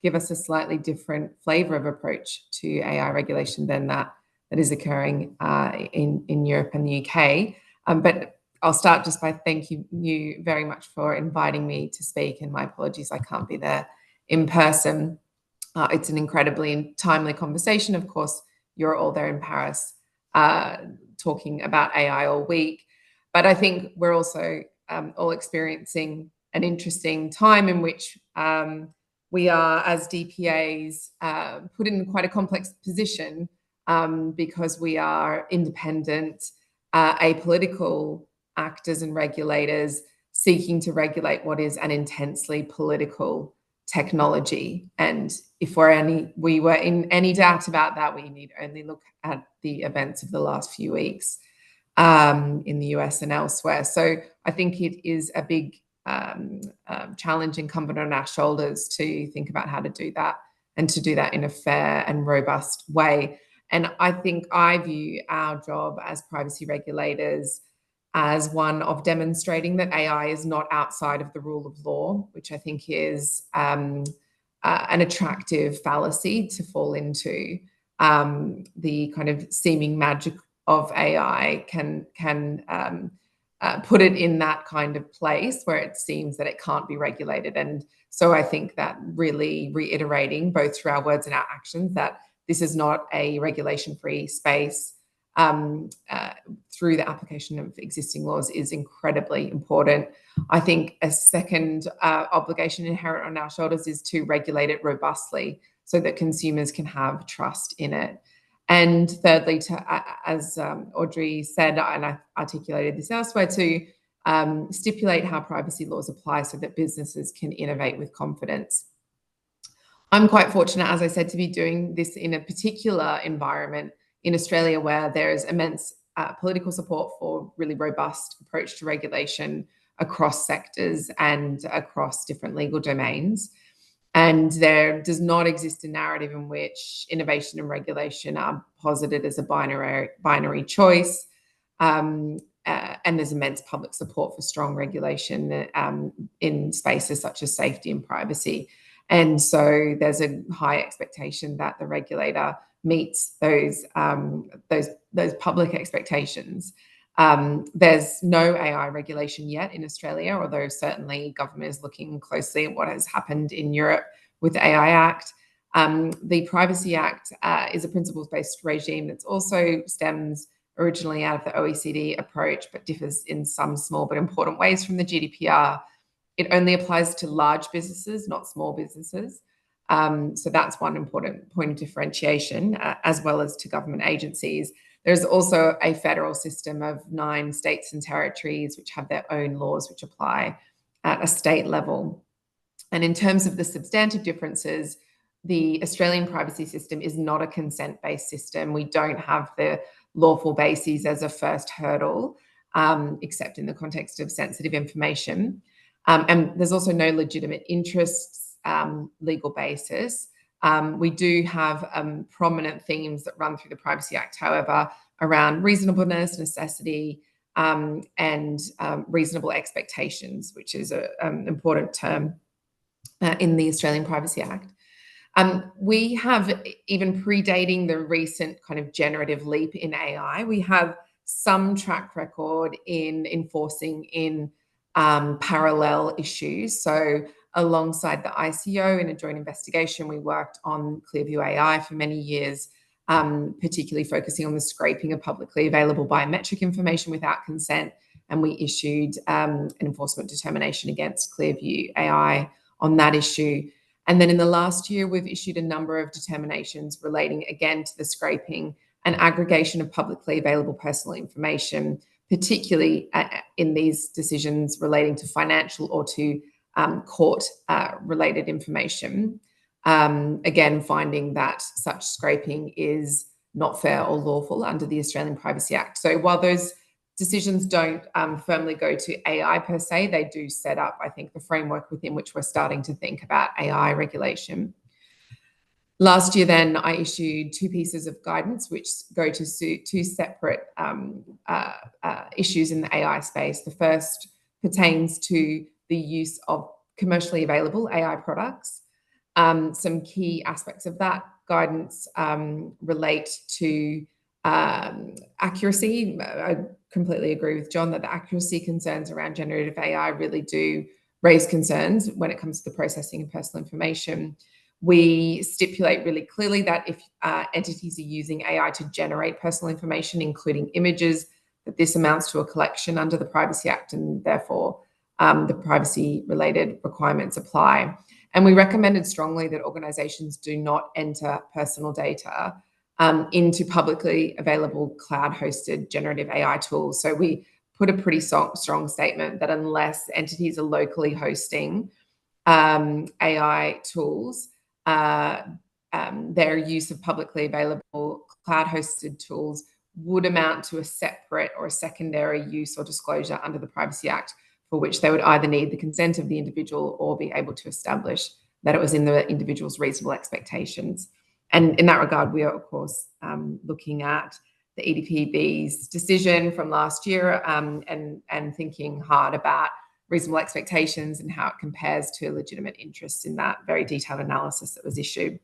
give us a slightly different flavor of approach to AI regulation than that is occurring in Europe and the UK. But I'll start just by thanking you very much for inviting me to speak, and my apologies I can't be there in person. It's an incredibly timely conversation. Of course, you're all there in Paris talking about AI all week. But I think we're also all experiencing an interesting time in which we are, as DPAs, put in quite a complex position because we are independent, apolitical actors and regulators seeking to regulate what is an intensely political technology. And if we were in any doubt about that, we need only look at the events of the last few weeks in the US and elsewhere. So I think it is a big challenge incumbent on our shoulders to think about how to do that, and to do that in a fair and robust way. And I think I view our job as privacy regulators as one of demonstrating that AI is not outside of the rule of law, which I think is an attractive fallacy to fall into. The kind of seeming magic of AI can put it in that kind of place where it seems that it can't be regulated. And so I think that really reiterating both through our words and our actions that this is not a regulation-free space through the application of existing laws is incredibly important. I think a second obligation inherent on our shoulders is to regulate it robustly so that consumers can have trust in it. And thirdly, as Audrey said, and I articulated this elsewhere, to stipulate how privacy laws apply so that businesses can innovate with confidence. I'm quite fortunate, as I said, to be doing this in a particular environment in Australia where there is immense political support for really robust approach to regulation across sectors and across different legal domains. And there does not exist a narrative in which innovation and regulation are posited as a binary choice. And there's immense public support for strong regulation in spaces such as safety and privacy. And so there's a high expectation that the regulator meets those public expectations. There's no AI regulation yet in Australia, although certainly government is looking closely at what has happened in Europe with the AI Act. The Privacy Act is a principles-based regime that also stems originally out of the OECD approach, but differs in some small but important ways from the GDPR. It only applies to large businesses, not small businesses. So that's one important point of differentiation, as well as to government agencies. There's also a federal system of 9 states and territories which have their own laws which apply at a state level. And in terms of the substantive differences, the Australian privacy system is not a consent-based system. We don't have the lawful bases as a first hurdle, except in the context of sensitive information. And there's also no legitimate interests legal basis. We do have prominent themes that run through the Privacy Act, however, around reasonableness, necessity, and reasonable expectations, which is an important term in the Australian Privacy Act. We have, even predating the recent kind of generative leap in AI, we have some track record in enforcing in parallel issues. So alongside the ICO in a joint investigation, we worked on Clearview AI for many years, particularly focusing on the scraping of publicly available biometric information without consent. And we issued an enforcement determination against Clearview AI on that issue. And then in the last year, we've issued a number of determinations relating again to the scraping and aggregation of publicly available personal information, particularly in these decisions relating to financial or to court-related information. Again, finding that such scraping is not fair or lawful under the Australian Privacy Act. So while those decisions don't firmly go to AI per se, they do set up, I think, the framework within which we're starting to think about AI regulation. Last year, then, I issued 2 pieces of guidance which go to 2 separate issues in the AI space. The first pertains to the use of commercially available AI products. Some key aspects of that guidance relate to accuracy. I completely agree with John that the accuracy concerns around generative AI really do raise concerns when it comes to the processing of personal information. We stipulate really clearly that if entities are using AI to generate personal information, including images, that this amounts to a collection under the Privacy Act, and therefore the privacy-related requirements apply. And we recommended strongly that organizations do not enter personal data into publicly available cloud-hosted generative AI tools. So we put a pretty strong statement that unless entities are locally hosting AI tools, their use of publicly available cloud-hosted tools would amount to a separate or a secondary use or disclosure under the Privacy Act, for which they would either need the consent of the individual or be able to establish that it was in the individual's reasonable expectations. And in that regard, we are, of course, looking at the EDPB's decision from last year and thinking hard about reasonable expectations and how it compares to legitimate interests in that very detailed analysis that was issued.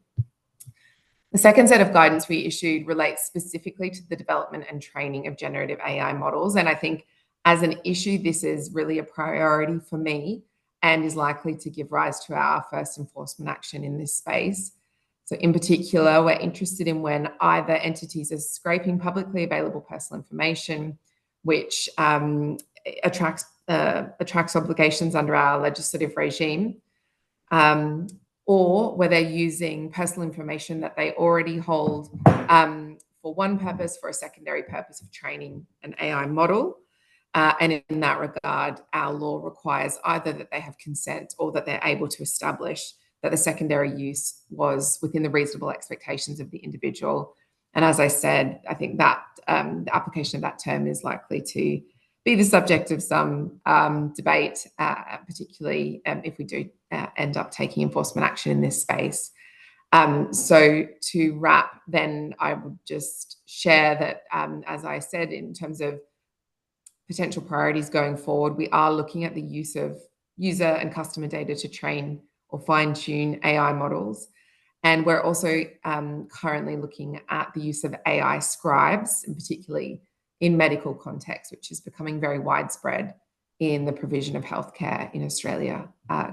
The second set of guidance we issued relates specifically to the development and training of generative AI models. And I think As an issue, this is really a priority for me and is likely to give rise to our first enforcement action in this space. So in particular, we're interested in when either entities are scraping publicly available personal information, which attracts obligations under our legislative regime, or where they're using personal information that they already hold for one purpose, for a secondary purpose of training an AI model. And in that regard, our law requires either that they have consent or that they're able to establish that the secondary use was within the reasonable expectations of the individual. And as I said, I think that the application of that term is likely to be the subject of some debate, particularly if we do end up taking enforcement action in this space. So to wrap, then I would just share that, as I said, in terms of potential priorities going forward, we are looking at the use of user and customer data to train or fine-tune AI models. And we're also currently looking at the use of AI scribes, and particularly in medical context, which is becoming very widespread in the provision of healthcare in Australia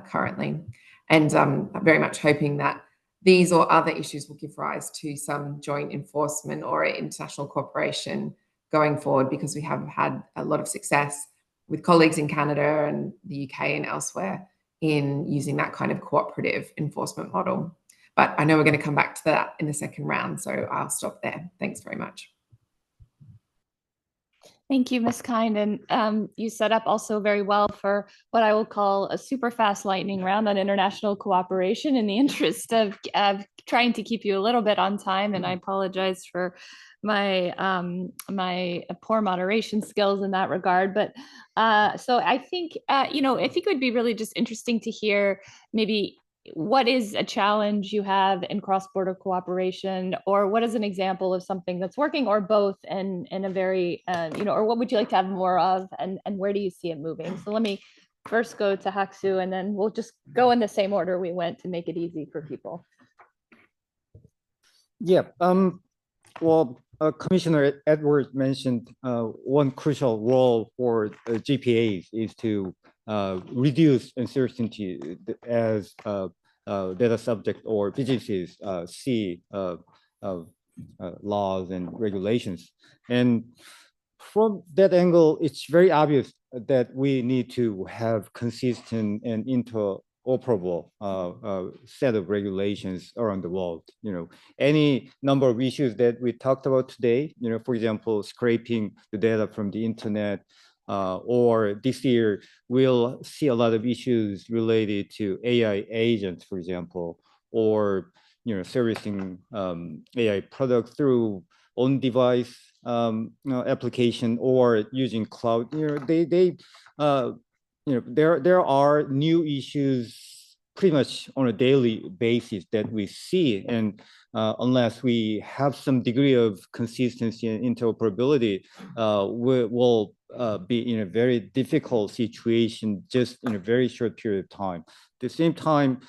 currently. And I'm very much hoping that these or other issues will give rise to some joint enforcement or international cooperation going forward, because we have had a lot of success with colleagues in Canada and the UK and elsewhere in using that kind of cooperative enforcement model. But I know we're going to come back to that in the second round, so I'll stop there. Thanks very much. Thank you, Ms. Kind. And you set up also very well for what I will call a super fast lightning round on international cooperation, in the interest of trying to keep you a little bit on time. And I apologize for my poor moderation skills in that regard. But so I think, I think it would be really just interesting to hear maybe what is a challenge you have in cross-border cooperation, or what is an example of something that's working, or both, and in a very, or what would you like to have more of, and where do you see it moving? So let me first go to Haksu, and then we'll just go in the same order we went to make it easy for people. Yeah, well, Commissioner Edwards mentioned one crucial role for GPAs is to reduce uncertainty as data subject or businesses see laws and regulations. And from that angle, it's very obvious that we need to have consistent and interoperable set of regulations around the world. Any number of issues that we talked about today, for example, scraping the data from the internet, or this year, we'll see a lot of issues related to AI agents, for example, or servicing AI products through on-device application or using cloud. There are new issues pretty much on a daily basis that we see, and unless we have some degree of consistency and interoperability, we will be in a very difficult situation just in a very short period of time. At the same time,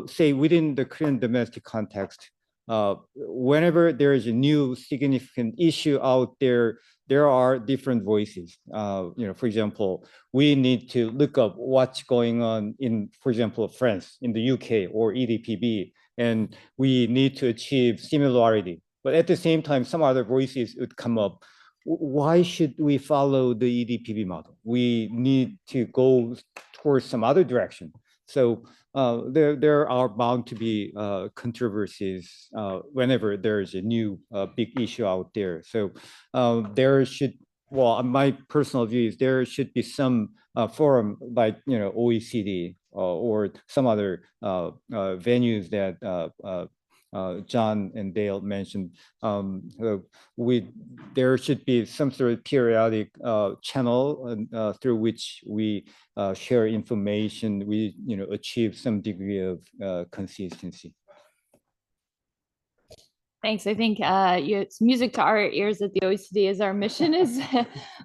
say within the Korean domestic context, whenever there is a new significant issue out there, there are different voices. For example, we need to look up what's going on in, for example, France, in the UK, or EDPB, and we need to achieve similarity. But at the same time, some other voices would come up. Why should we follow the EDPB model? We need to go towards some other direction. So there are bound to be controversies whenever there is a new big issue out there. So there should, well, my personal view is there should be some forum like OECD or some other venues that John and Dale mentioned. There should be some sort of periodic channel through which we share information. We achieve some degree of consistency. Thanks. I think it's music to our ears at the OECD, as our mission is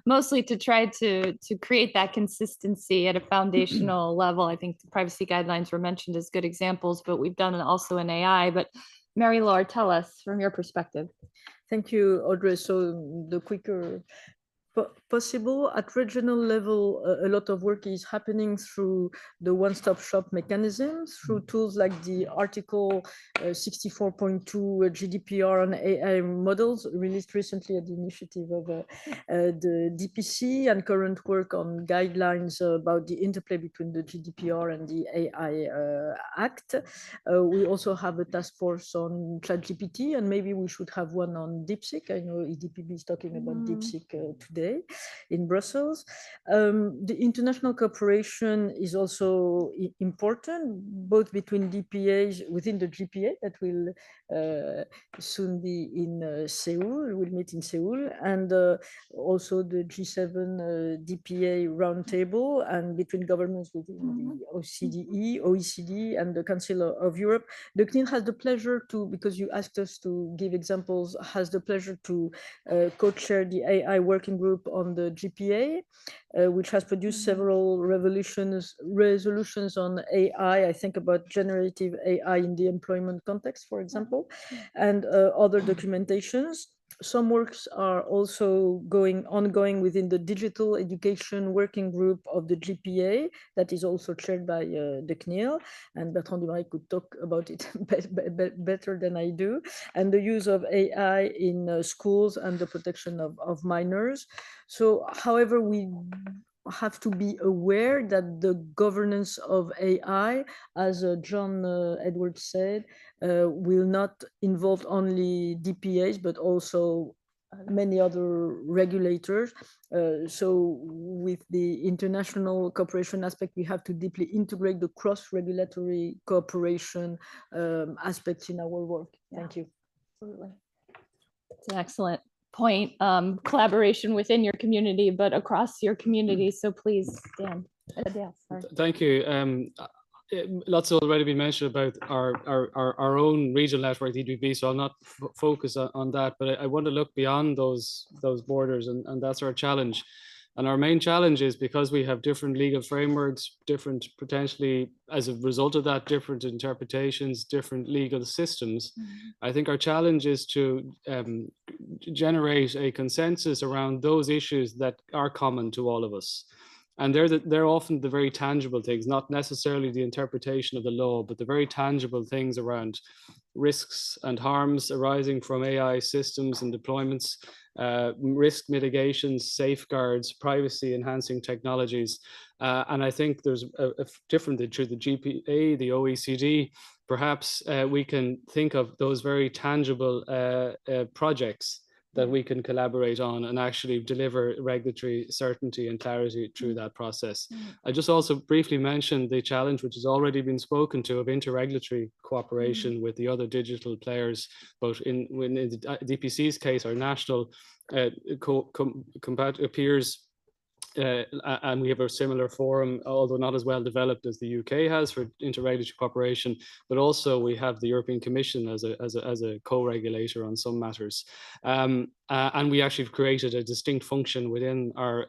mostly to try to create that consistency at a foundational level. I think the privacy guidelines were mentioned as good examples, but we've done it also in AI. But Mary-Laure, tell us from your perspective. Thank you, Audrey. So the quicker, possible. At regional level, a lot of work is happening through the one-stop shop mechanism, through tools like the Article 64.2 GDPR on AI models, released recently at the initiative of the DPC, and current work on guidelines about the interplay between the GDPR and the AI Act. We also have a task force on ChatGPT, and maybe we should have one on DeepSeek. I know EDPB is talking about DeepSeek today in Brussels. The international cooperation is also important, both between DPAs within the GPA that will soon be in Seoul, we'll meet in Seoul, and also the G7 DPA roundtable, and between governments within the OECD, and the Council of Europe. The CNIL has the pleasure to, because you asked us to give examples, has the pleasure to co-chair the AI working group on the GPA, which has produced several resolutions on AI. I think about generative AI in the employment context, for example, and other documentations. Some works are also ongoing within the digital education working group of the GPA that is also chaired by the CNIL, and Bertrand Dumaret could talk about it better than I do, and the use of AI in schools and the protection of minors. So, however, we have to be aware that the governance of AI, as John Edwards said, will not involve only DPAs, but also many other regulators. So with the international cooperation aspect, we have to deeply integrate the cross-regulatory cooperation aspects in our work. Thank you. Absolutely. It's an excellent point. Collaboration within your community, but across your community. So please, Dan. Yeah, sorry. Thank you. Lots has already been mentioned about our own regional network, EDB, so I'll not focus on that, but I want to look beyond those borders, and that's our challenge. And our main challenge is because we have different legal frameworks, different potentially, as a result of that, different interpretations, different legal systems. I think our challenge is to generate a consensus around those issues that are common to all of us. And they're often the very tangible things, not necessarily the interpretation of the law, but the very tangible things around risks and harms arising from AI systems and deployments, risk mitigations, safeguards, privacy enhancing technologies. And I think there's differently through the GPA, the OECD, perhaps we can think of those very tangible projects that we can collaborate on and actually deliver regulatory certainty and clarity through that process. I just also briefly mentioned the challenge, which has already been spoken to, of interregulatory cooperation with the other digital players, both in the DPC's case, our national peers, and we have a similar forum, although not as well developed as the UK has for interregulatory cooperation, but also we have the European Commission as a co-regulator on some matters. And we actually created a distinct function within our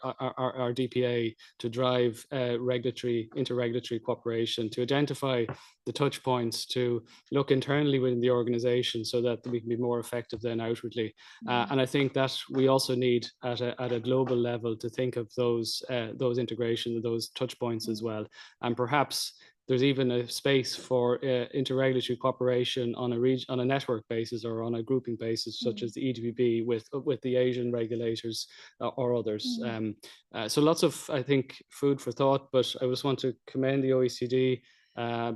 DPA to drive interregulatory cooperation, to identify the touch points, to look internally within the organization so that we can be more effective than outwardly. And I think that we also need at a global level to think of those integration, those touch points as well. And perhaps there's even a space for interregulatory cooperation on a network basis or on a grouping basis, such as the EDPB with the Asian regulators or others. So lots of, I think, food for thought, but I just want to commend the OECD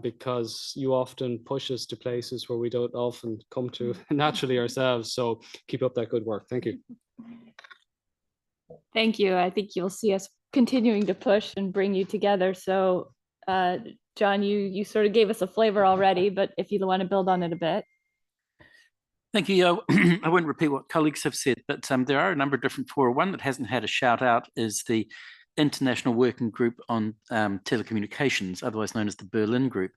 because you often push us to places where we don't often come to naturally ourselves. So keep up that good work. Thank you. Thank you. I think you'll see us continuing to push and bring you together. So John, you sort of gave us a flavor already, but if you want to build on it a bit. Thank you. I won't repeat what colleagues have said, but there are a number of different fora. One that hasn't had a shout out is the International Working Group on Telecommunications, otherwise known as the Berlin Group.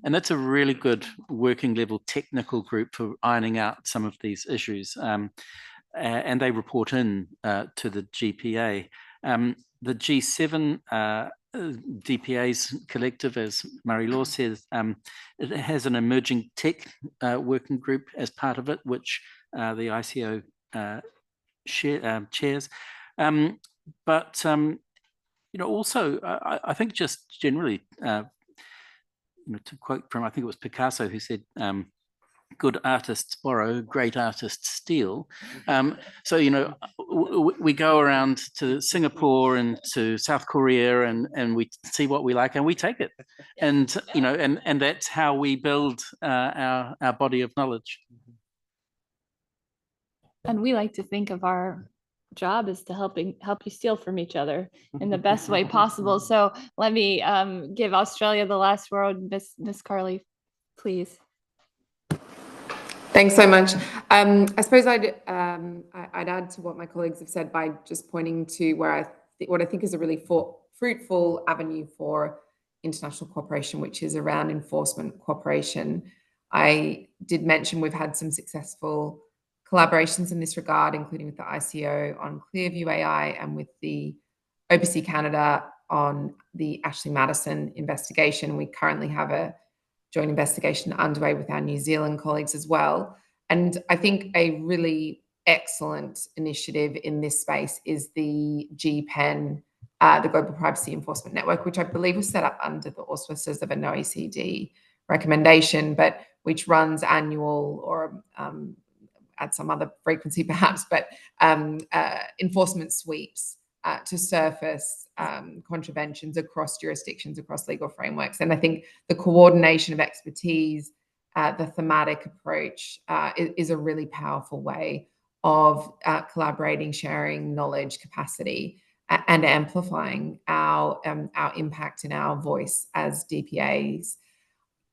And that's a really good working level technical group for ironing out some of these issues. And they report in to the GPA. The G7 DPA's collective, as Marie-Laure says, it has an emerging tech working group as part of it, which the ICO chairs. But also I think just generally, to quote from, I think it was Picasso who said, good artists borrow, great artists steal. So, we go around to Singapore and to South Korea and we see what we like and we take it. And, and that's how we build our body of knowledge. And we like to think of our job is to help you steal from each other in the best way possible. So let me give Australia the last word. Miss Carly, please. Thanks so much. I suppose I'd add to what my colleagues have said by just pointing to what I think is a really fruitful avenue for international cooperation, which is around enforcement cooperation. I did mention we've had some successful collaborations in this regard, including with the ICO on Clearview AI and with the Oecd Canada on the Ashley Madison investigation. We currently have a joint investigation underway with our New Zealand colleagues as well. And I think a really excellent initiative in this space is the GPEN, the Global Privacy Enforcement Network, which I believe was set up under the auspices of an OECD recommendation, but which runs annual or at some other frequency perhaps, but enforcement sweeps to surface contraventions across jurisdictions, across legal frameworks. And I think the coordination of expertise, the thematic approach is a really powerful way of collaborating, sharing knowledge, capacity, and amplifying our impact and our voice as DPAs.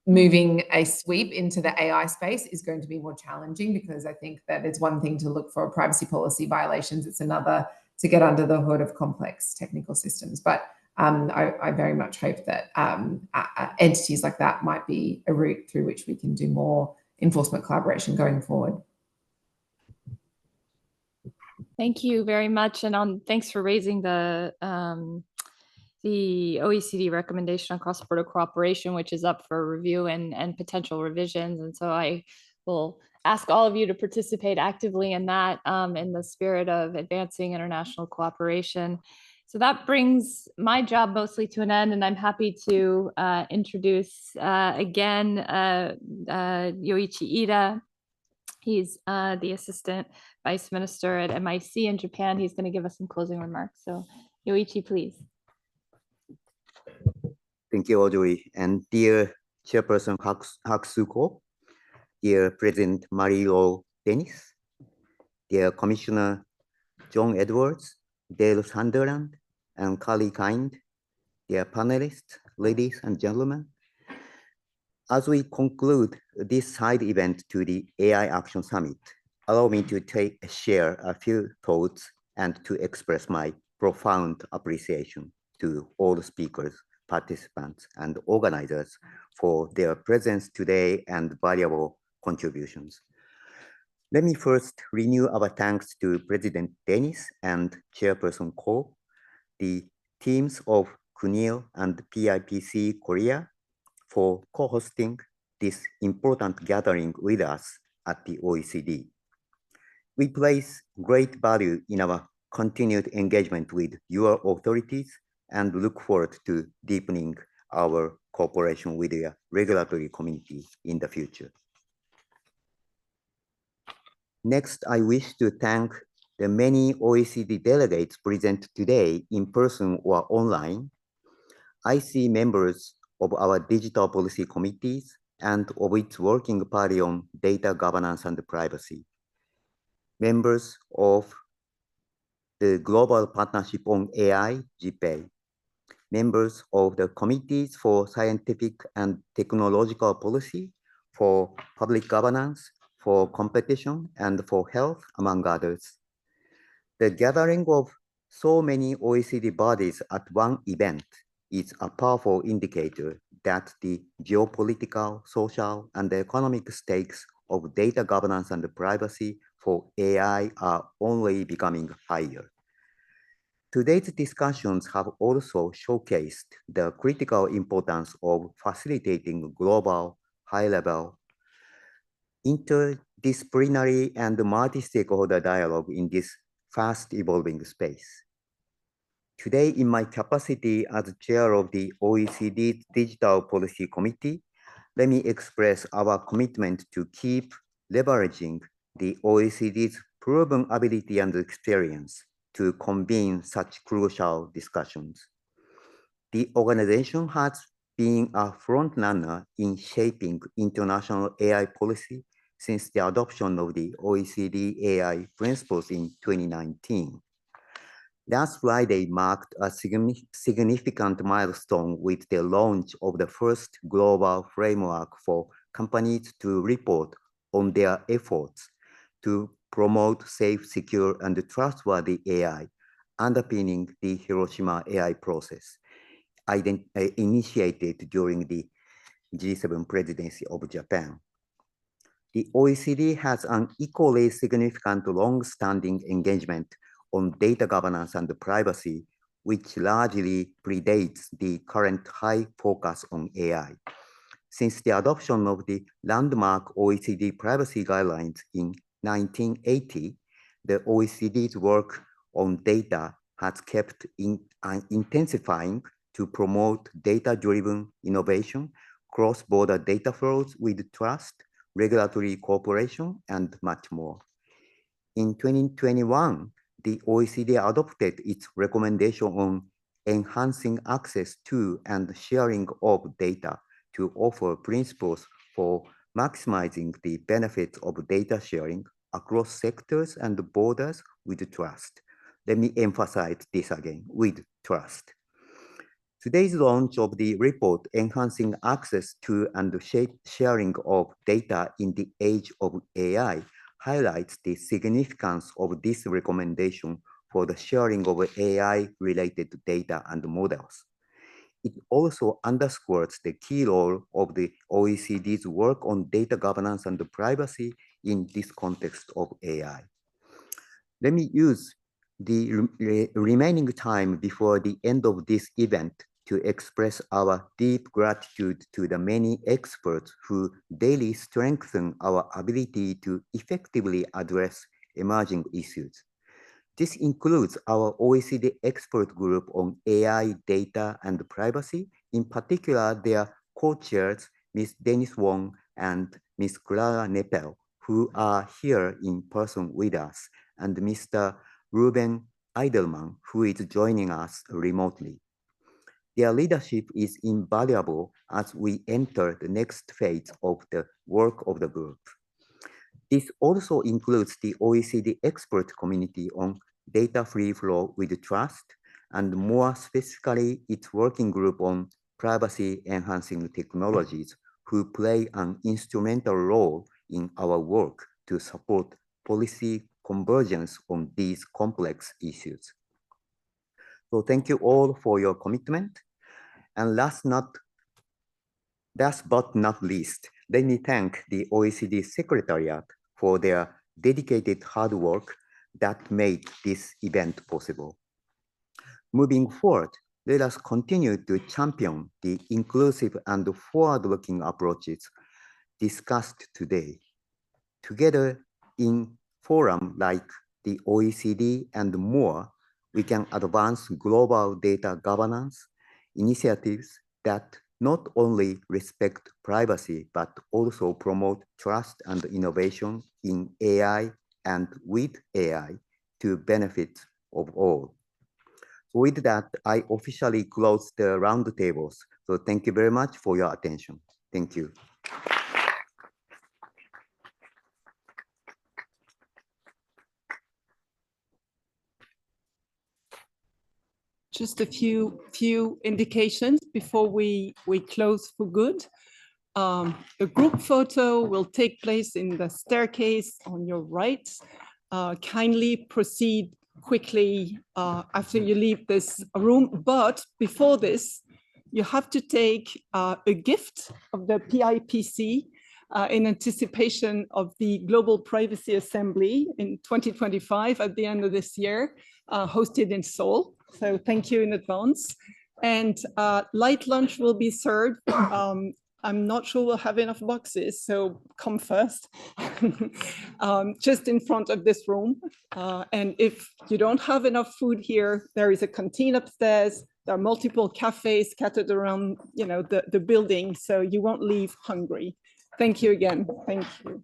Moving a sweep into the AI space is going to be more challenging because I think that it's one thing to look for privacy policy violations. It's another to get under the hood of complex technical systems. But I very much hope that entities like that might be a route through which we can do more enforcement collaboration going forward. Thank you very much. And thanks for raising the OECD recommendation on cross-border cooperation, which is up for review and potential revisions. And so I will ask all of you to participate actively in that in the spirit of advancing international cooperation. So that brings my job mostly to an end, and I'm happy to introduce again Yoichi Ida. He's the Assistant Vice Minister at MIC in Japan. He's going to give us some closing remarks. So Yoichi, please. Thank you, Audrey. And dear Chairperson Haksuko, dear President Marie-Laure Denis, dear Commissioner John Edwards, Dale Sunderland, and Carly Kind, dear panelists, ladies and gentlemen. As we conclude this side event to the AI Action Summit, allow me to share a few thoughts and to express my profound appreciation to all the speakers, participants, and organizers for their presence today and valuable contributions. Let me first renew our thanks to President Denis and Chairperson Ko, the teams of CNIL and PIPC Korea for co-hosting this important gathering with us at the OECD. We place great value in our continued engagement with your authorities and look forward to deepening our cooperation with the regulatory community in the future. Next, I wish to thank the many OECD delegates present today in person or online. I see members of our digital policy committees and of its working party on data governance and privacy, members of the Global Partnership on AI, GPA, members of the Committees for Scientific and Technological Policy, for Public Governance, for Competition, and for Health, among others. The gathering of so many OECD bodies at one event is a powerful indicator that the geopolitical, social, and economic stakes of data governance and privacy for AI are only becoming higher. Today's discussions have also showcased the critical importance of facilitating global, high-level, interdisciplinary and multi-stakeholder dialogue in this fast-evolving space. Today, in my capacity as chair of the OECD Digital Policy Committee, let me express our commitment to keep leveraging the OECD's proven ability and experience to convene such crucial discussions. The organization has been a frontrunner in shaping international AI policy since the adoption of the OECD AI principles in 2019. Last Friday marked a significant milestone with the launch of the first global framework for companies to report on their efforts to promote safe, secure, and trustworthy AI, underpinning the Hiroshima AI process initiated during the G7 presidency of Japan. The OECD has an equally significant long-standing engagement on data governance and privacy, which largely predates the current high focus on AI. Since the adoption of the landmark OECD privacy guidelines in 1980, the OECD's work on data has kept intensifying to promote data-driven innovation, cross-border data flows with trust, regulatory cooperation, and much more. In 2021, the OECD adopted its recommendation on enhancing access to and sharing of data to offer principles for maximizing the benefits of data sharing across sectors and borders with trust. Let me emphasize this again, with trust. Today's launch of the report, Enhancing Access to and Sharing of Data in the Age of AI, highlights the significance of this recommendation for the sharing of AI-related data and models. It also underscores the key role of the OECD's work on data governance and privacy in this context of AI. Let me use the remaining time before the end of this event to express our deep gratitude to the many experts who daily strengthen our ability to effectively address emerging issues. This includes our OECD expert group on AI, data, and privacy, in particular their co-chairs, Ms. Denise Wong and Ms. Clara Nepel, who are here in person with us, and Mr. Ruben Eidelman, who is joining us remotely. Their leadership is invaluable as we enter the next phase of the work of the group. This also includes the OECD expert community on data free flow with trust, and more specifically, its working group on privacy enhancing technologies, who play an instrumental role in our work to support policy convergence on these complex issues. So thank you all for your commitment. And last but not least, let me thank the OECD Secretariat for their dedicated hard work that made this event possible. Moving forward, let us continue to champion the inclusive and forward-looking approaches discussed today. Together in forums like the OECD and more, we can advance global data governance initiatives that not only respect privacy, but also promote trust and innovation in AI and with AI to benefit of all. So with that, I officially close the roundtables. So thank you very much for your attention. Thank you. Just a few indications before we close for good. A group photo will take place in the staircase on your right. Kindly proceed quickly after you leave this room. But before this, you have to take a gift of the PIPC in anticipation of the Global Privacy Assembly in 2025 at the end of this year, hosted in Seoul. So thank you in advance. And light lunch will be served I'm not sure we'll have enough boxes, so come first, just in front of this room. And if you don't have enough food here, there is a canteen upstairs. There are multiple cafes scattered around, the building, so you won't leave hungry. Thank you again. Thank you.